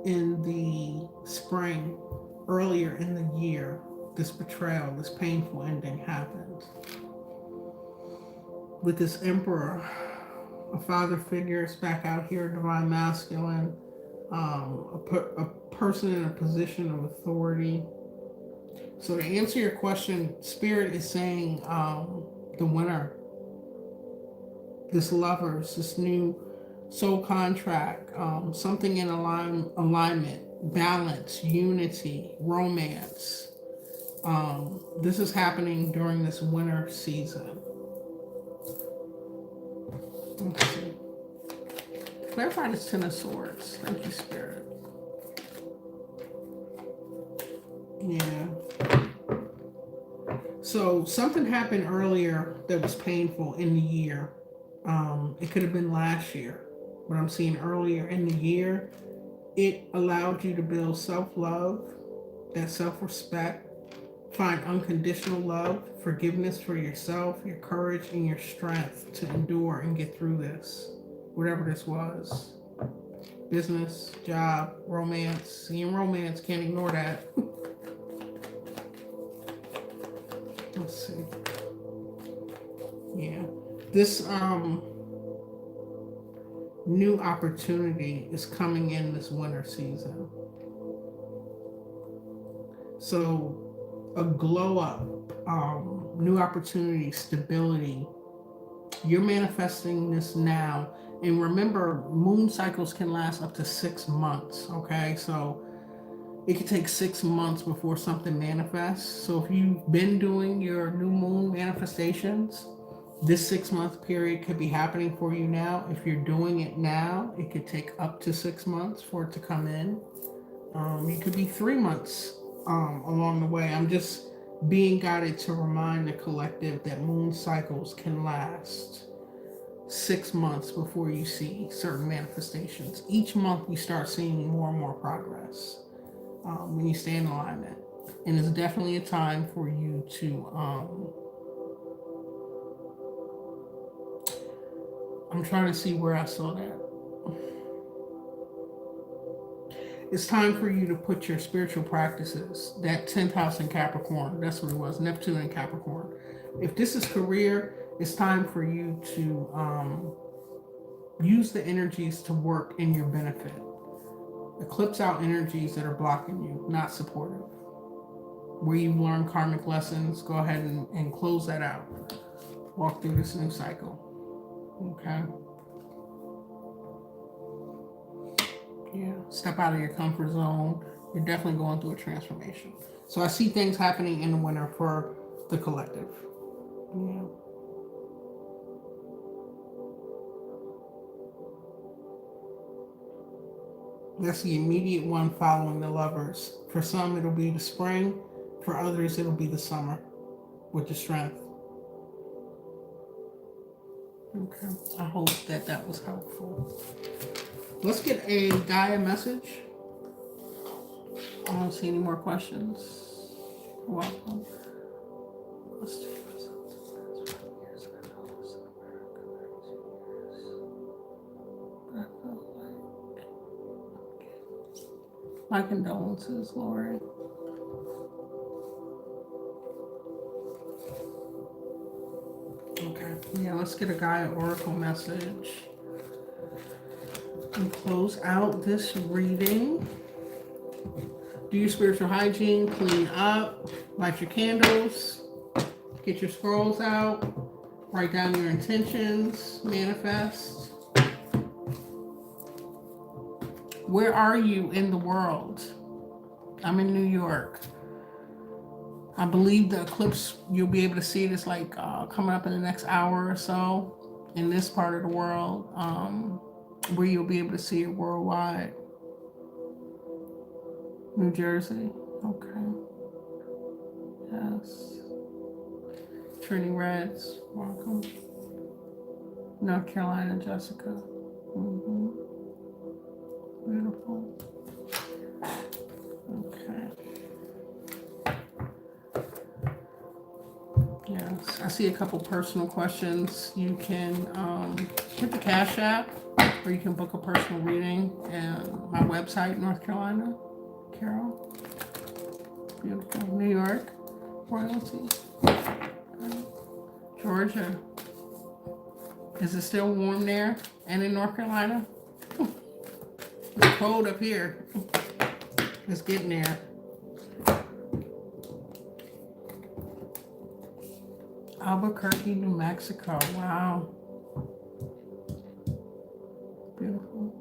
in the spring, earlier in the year. This betrayal, this painful ending happened. With this Emperor, a father figure is back out here, divine masculine, a person in a position of authority. So to answer your question, Spirit is saying the winner, this lovers, this new soul contract, something in alignment, balance, unity, romance. This is happening during this winter season. Let's see. Clarify this Ten of Swords. Thank you, Spirit. Yeah. So something happened earlier that was painful in the year. It could have been last year, but I'm seeing earlier in the year. It allowed you to build self-love, that self-respect, find unconditional love, forgiveness for yourself, your courage, and your strength to endure and get through this, whatever this was. Business, job, romance. Seeing romance, can't ignore that. Let's see. Yeah. This new opportunity is coming in this winter season. So a glow up, new opportunity, stability. You're manifesting this now. And remember, moon cycles can last up to 6 months, okay? So it could take 6 months before something manifests. So if you've been doing your new moon manifestations, this 6-month period could be happening for you now. If you're doing it now, it could take up to 6 months for it to come in. It could be 3 months along the way. I'm just being guided to remind the collective that moon cycles can last 6 months before you see certain manifestations. Each month you start seeing more and more progress when you stay in alignment. And it's definitely a time for you to I'm trying to see where I saw that. It's time for you to put your spiritual practices, that 10th house in Capricorn, that's what it was, Neptune in Capricorn. If this is career, it's time for you to use the energies to work in your benefit. Eclipse out energies that are blocking you, not supportive. Where you've learned karmic lessons, go ahead and close that out. Walk through this new cycle. Okay. Yeah. Step out of your comfort zone. You're definitely going through a transformation. So I see things happening in the winter for the collective. Yeah. That's the immediate one following the lovers. For some, it'll be the spring. For others, it'll be the summer with the strength. Okay. I hope that was helpful. Let's get a Gaia message. I don't see any more questions. You're welcome. Let's do my condolences, Lori. Okay. Yeah, let's get a Gaia Oracle message. And close out this reading. Do your spiritual hygiene, clean up, light your candles, get your scrolls out, write down your intentions, manifest. Where are you in the world? I'm in New York. I believe the eclipse, you'll be able to see it. It's like coming up in the next hour or so in this part of the world, where you'll be able to see it worldwide. New Jersey. Okay. Yes. Trini Reds. Welcome. North Carolina, Jessica. Mm-hmm. Beautiful. Okay. Yes, I see a couple personal questions. You can hit the Cash App, or you can book a personal reading at my website, North Carolina, Carol. Beautiful. New York, royalty. Okay. Georgia. Is it still warm there and in North Carolina? It's cold up here. It's getting there. Albuquerque, New Mexico. Wow. Beautiful.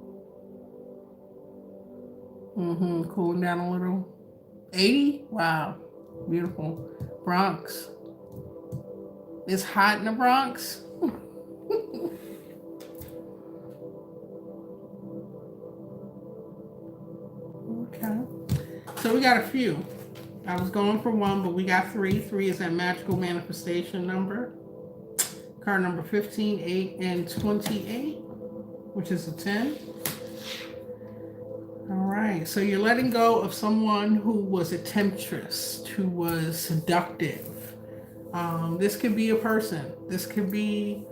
Cooling down a little. 80? Wow. Beautiful. Bronx. It's hot in the Bronx. Okay. So we got a few. I was going for one, but we got three. Three is that magical manifestation number. Card number 15, 8, and 28, which is a 10. All right. So you're letting go of someone who was a temptress, who was seductive. This could be a person. This could be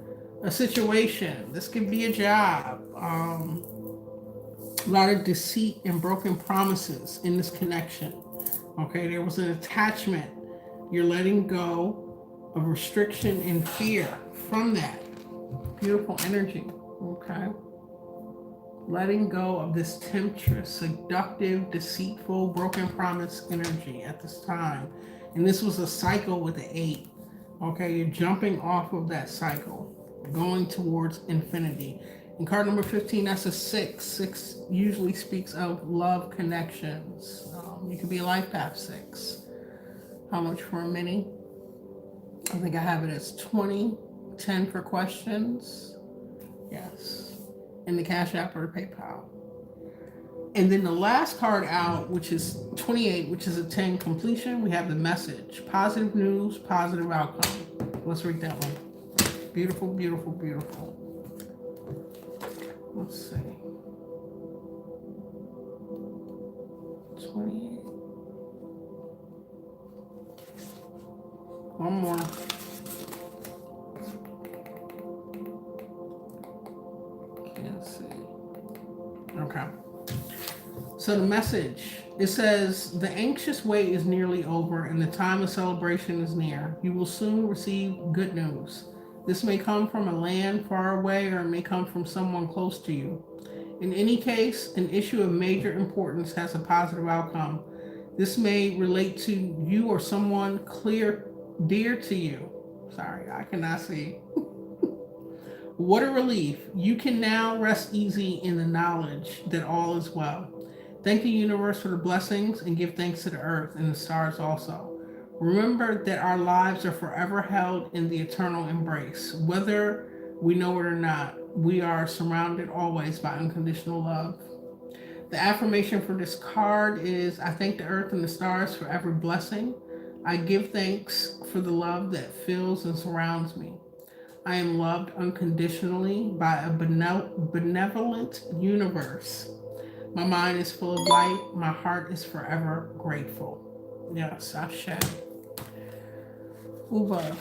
a situation. This could be a job. A lot of deceit and broken promises in this connection. Okay, there was an attachment. You're letting go of restriction and fear from that. Beautiful energy. Okay. Letting go of this temptress, seductive, deceitful, broken promise energy at this time. And this was a cycle with the 8. Okay, you're jumping off of that cycle, going towards infinity. And card number 15, that's a 6. 6 usually speaks of love connections. You could be a life path 6. How much for a mini? I think I have it as 20, 10 for questions. Yes. And the Cash App or PayPal. And then the last card out, which is 28, which is a 10 completion, we have the message. Positive news, positive outcome. Let's read that one. Beautiful, beautiful, beautiful. Let's see. 28. One more. Can't see. Okay. So the message, it says, the anxious wait is nearly over and the time of celebration is near. You will soon receive good news. This may come from a land far away or it may come from someone close to you. In any case, an issue of major importance has a positive outcome. This may relate to you or someone dear to you. Sorry, I cannot see. What a relief. You can now rest easy in the knowledge that all is well. Thank the universe for the blessings and give thanks to the earth and the stars also. Remember that our lives are forever held in the eternal embrace. Whether we know it or not, we are surrounded always by unconditional love. The affirmation for this card is, I thank the earth and the stars for every blessing. I give thanks for the love that fills and surrounds me. I am loved unconditionally by a benevolent universe. My mind is full of light. My heart is forever grateful. Yes, Ashe. Uba,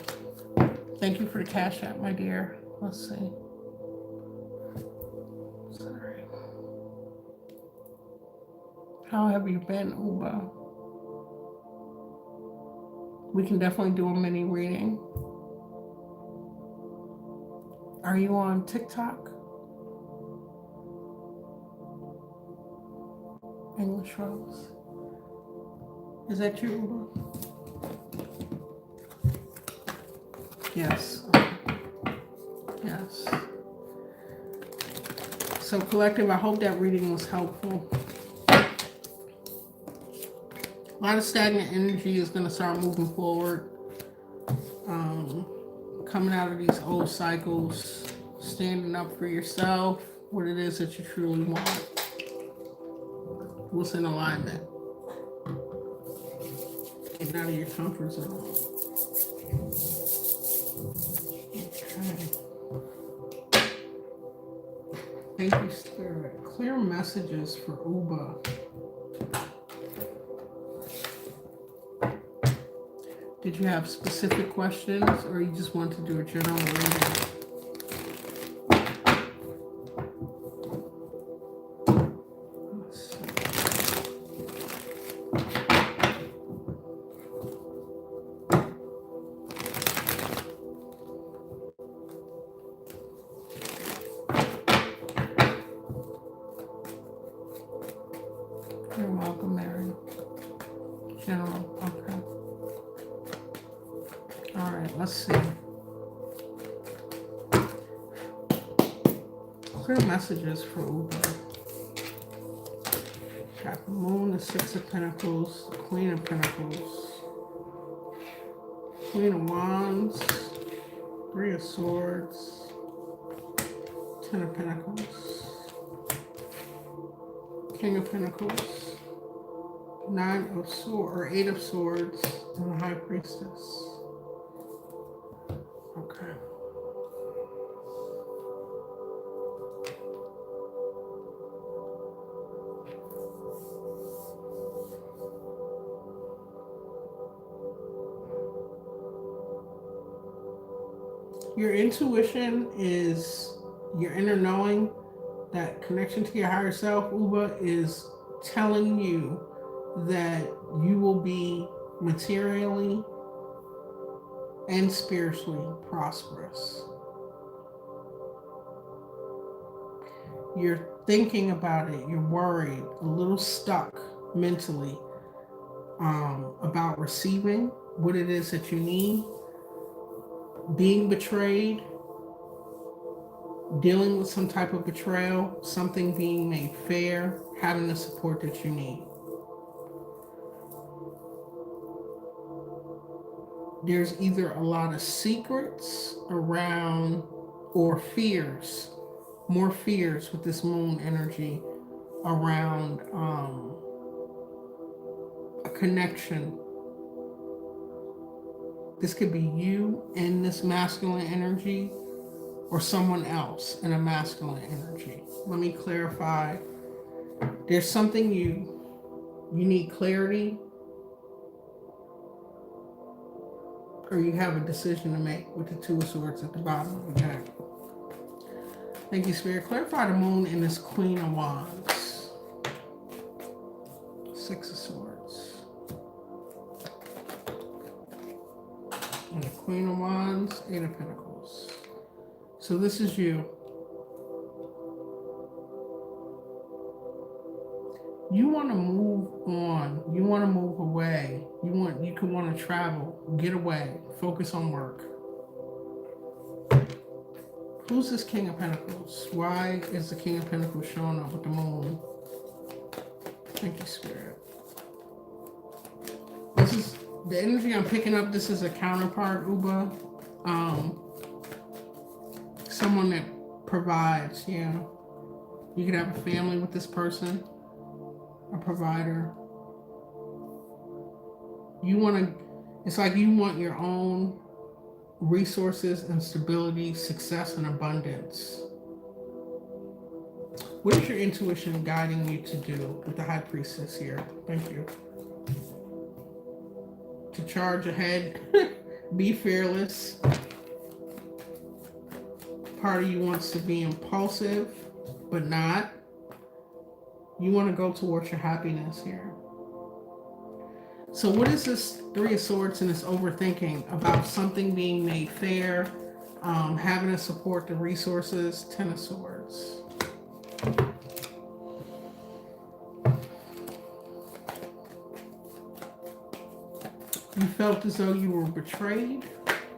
thank you for the Cash App, my dear. Let's see. Sorry. How have you been, Uba? We can definitely do a mini reading. Are you on TikTok? English Rose. Is that you, Uba? Yes. Yes. So collective, I hope that reading was helpful. A lot of stagnant energy is going to start moving forward. Coming out of these old cycles, standing up for yourself, what it is that you truly want, what's in alignment, getting out of your comfort zone. Okay. Thank you, Spirit. Clear messages for Uba. Did you have specific questions, or you just want to do a general reading? You're welcome, Mary. General, okay. All right, let's see. Clear messages for Uber. Got the Moon, the Six of Pentacles, the Queen of Pentacles, Queen of Wands, Three of Swords, Ten of Pentacles, King of Pentacles, Nine of Swords, or Eight of Swords, and the High Priestess. Okay. Your intuition is your inner knowing, that connection to your higher self, Uba, is telling you that you will be materially and spiritually prosperous. You're thinking about it, you're worried, a little stuck mentally about receiving what it is that you need, being betrayed, dealing with some type of betrayal, something being made fair, having the support that you need. There's either a lot of secrets around or fears, more fears with this Moon energy around a connection. This could be you in this masculine energy or someone else in a masculine energy. Let me clarify. There's something you need clarity, or you have a decision to make with the Two of Swords at the bottom of the deck. Thank you, Spirit. Clarify the Moon in this Queen of Wands. Six of Swords. And the Queen of Wands, Eight of Pentacles. So this is you. You want to move on. You want to move away. You could want to travel, get away, focus on work. Who's this King of Pentacles? Why is the King of Pentacles showing up with the Moon? Thank you, Spirit. This is the energy I'm picking up. This is a counterpart, Uba. Someone that provides, yeah. You could have a family with this person, a provider. It's like you want your own resources and stability, success and abundance. What is your intuition guiding you to do with the High Priestess here? Thank you. To charge ahead, be fearless. Part of you wants to be impulsive, but not. You want to go towards your happiness here. So what is this Three of Swords and this overthinking about something being made fair, having to support the resources? Ten of Swords. You felt as though you were betrayed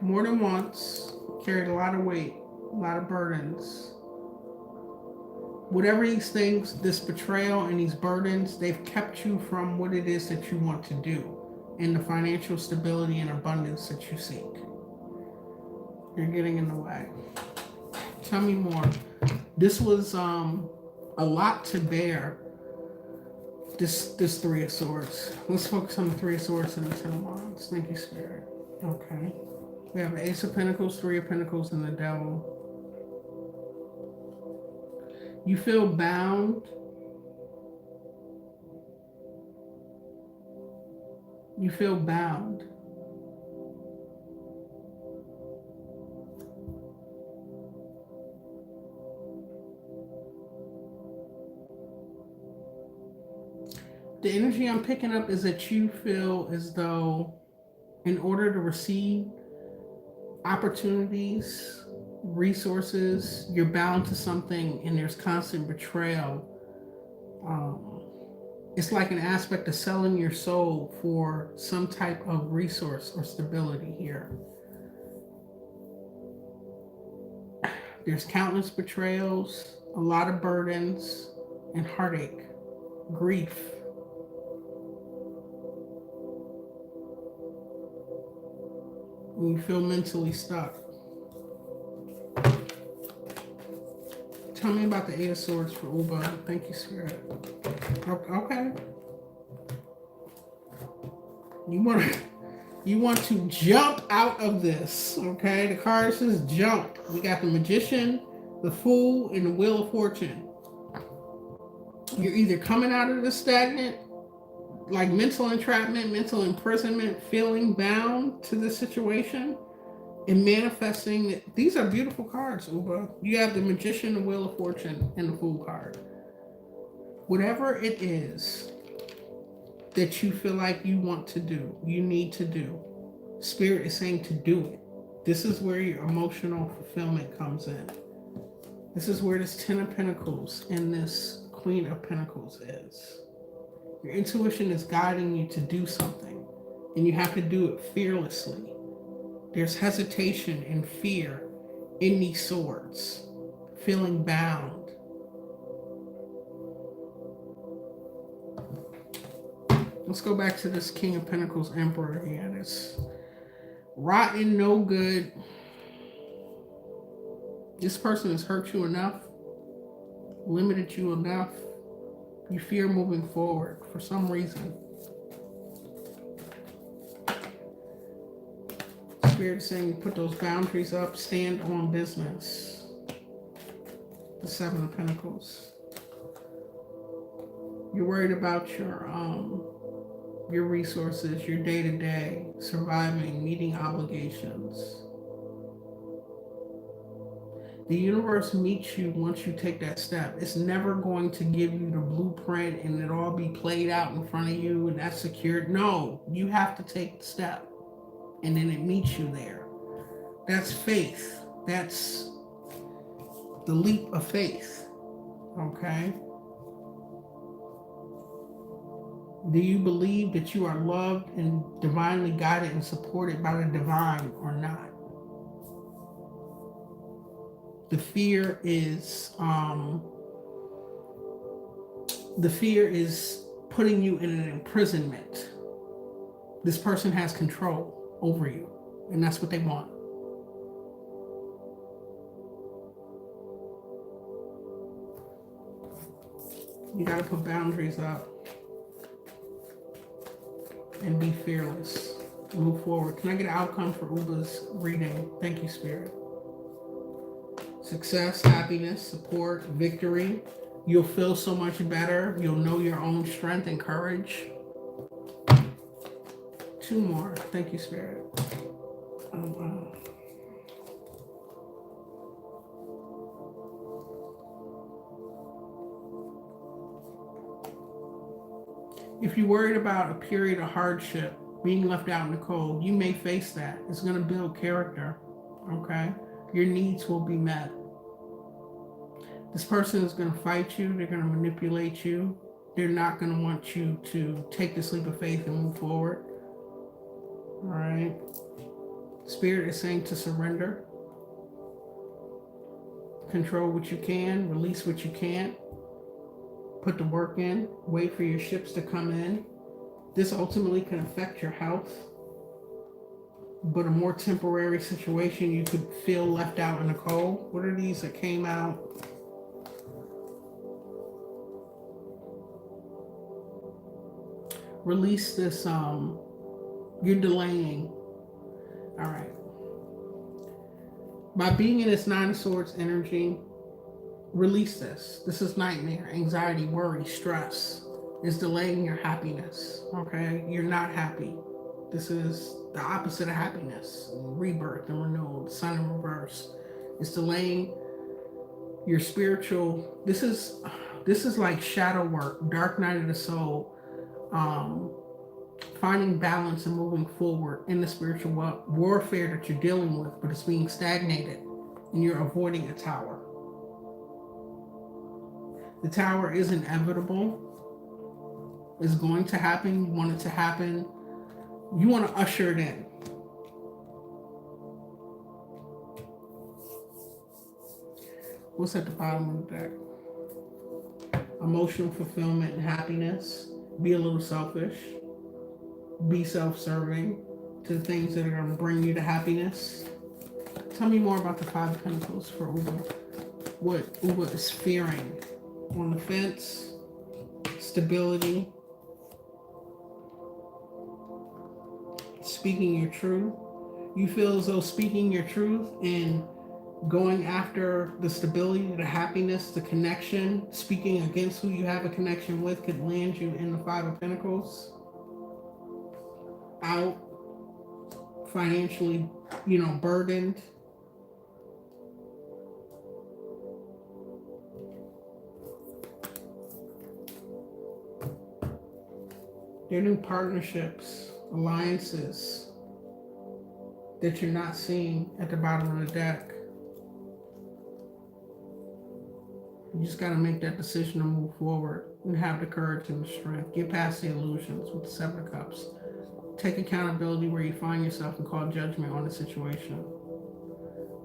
more than once, carried a lot of weight, a lot of burdens. Whatever these things, this betrayal and these burdens, they've kept you from what it is that you want to do and the financial stability and abundance that you seek. You're getting in the way. Tell me more. This was a lot to bear. This Three of Swords. Let's focus on the Three of Swords and the Ten of Wands. Thank you, Spirit. Okay. We have the Ace of Pentacles, Three of Pentacles, and the Devil. You feel bound. You feel bound. The energy I'm picking up is that you feel as though in order to receive opportunities, resources, you're bound to something and there's constant betrayal. It's like an aspect of selling your soul for some type of resource or stability here. There's countless betrayals, a lot of burdens, and heartache, grief. You feel mentally stuck. Tell me about the Eight of Swords for Uba. Thank you, Spirit. Okay. You want to jump out of this, okay? The card says jump. We got the Magician, the Fool, and the Wheel of Fortune. You're either coming out of the stagnant, like mental entrapment, mental imprisonment, feeling bound to this situation, and manifesting it. These are beautiful cards, Uba. You have the Magician, the Wheel of Fortune, and the Fool card. Whatever it is that you feel like you want to do, you need to do, Spirit is saying to do it. This is where your emotional fulfillment comes in. This is where this Ten of Pentacles and this Queen of Pentacles is. Your intuition is guiding you to do something, and you have to do it fearlessly. There's hesitation and fear in these swords, feeling bound. Let's go back to this King of Pentacles Emperor here. This rotten, no good. This person has hurt you enough, limited you enough. You fear moving forward for some reason. Spirit is saying put those boundaries up, stand on business. The Seven of Pentacles. You're worried about your resources, your day-to-day, surviving, meeting obligations. The universe meets you once you take that step. It's never going to give you the blueprint and it all be played out in front of you and that's secured. No, you have to take the step and then it meets you there. That's faith. That's the leap of faith. Okay? Do you believe that you are loved and divinely guided and supported by the divine or not? The fear is putting you in an imprisonment. This person has control over you, and that's what they want. You got to put boundaries up and be fearless. Move forward. Can I get an outcome for Uba's reading? Thank you, Spirit. Success, happiness, support, victory. You'll feel so much better. You'll know your own strength and courage. Two more. Thank you, Spirit. Oh, wow. If you're worried about a period of hardship, being left out in the cold, you may face that. It's going to build character, okay? Your needs will be met. This person is going to fight you. They're going to manipulate you. They're not going to want you to take this leap of faith and move forward. All right? Spirit is saying to surrender. control what you can, release what you can't, put the work in, wait for your ships to come in. This ultimately can affect your health, but a more temporary situation. You could feel left out in the cold. What are these that came out? Release this, you're delaying. All right. By being in this Nine of Swords energy, release this. This is nightmare, anxiety, worry, stress. It's delaying your happiness, okay? You're not happy. This is the opposite of happiness, rebirth and renewal, the sun in reverse. It's delaying your spiritual, this is like shadow work, dark night of the soul, finding balance and moving forward in the spiritual warfare that you're dealing with, but it's being stagnated and you're avoiding a tower. The tower is inevitable. It's going to happen. You want it to happen. You want to usher it in. What's at the bottom of the deck? Emotional fulfillment and happiness. Be a little selfish. Be self-serving to the things that are going to bring you to happiness. Tell me more about the Five of Pentacles for Uber. What Uber is fearing. On the fence. Stability. Speaking your truth. You feel as though speaking your truth and going after the stability, the happiness, the connection, speaking against who you have a connection with could land you in the Five of Pentacles. Out, financially, burdened. There are new partnerships, alliances that you're not seeing at the bottom of the deck. You just got to make that decision to move forward and have the courage and the strength. Get past the illusions with the Seven of Cups. Take accountability where you find yourself and call judgment on the situation.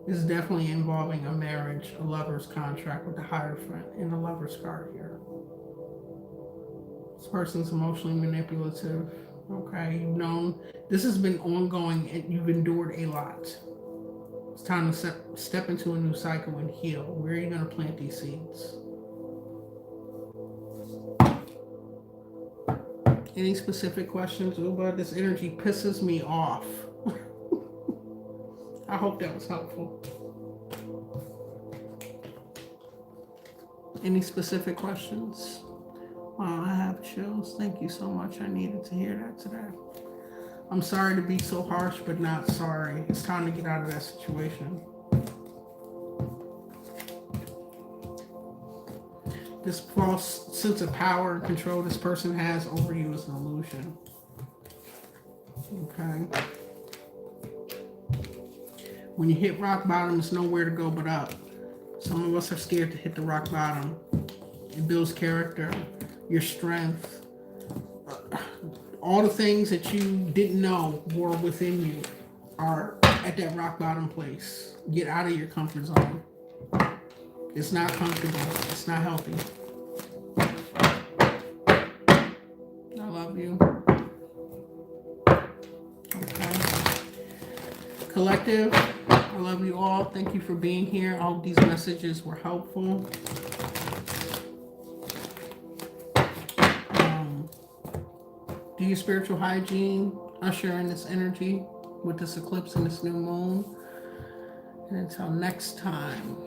This is definitely involving a marriage, a lover's contract with the Hierophant and the lover's card here. This person's emotionally manipulative. Okay, you've known this has been ongoing and you've endured a lot. It's time to step into a new cycle and heal. Where are you going to plant these seeds? Any specific questions, Uba? This energy pisses me off. I hope that was helpful. Any specific questions? Wow, I have chills. Thank you so much. I needed to hear that today. I'm sorry to be so harsh, but not sorry. It's time to get out of that situation. This false sense of power and control this person has over you is an illusion. Okay. When you hit rock bottom, there's nowhere to go but up. Some of us are scared to hit the rock bottom. It builds character, your strength. All the things that you didn't know were within you are at that rock bottom place. Get out of your comfort zone. It's not comfortable. It's not healthy. I love you. Okay. Collective, I love you all. Thank you for being here. I hope these messages were helpful. Do your spiritual hygiene. Usher in this energy with this eclipse and this new moon. And until next time.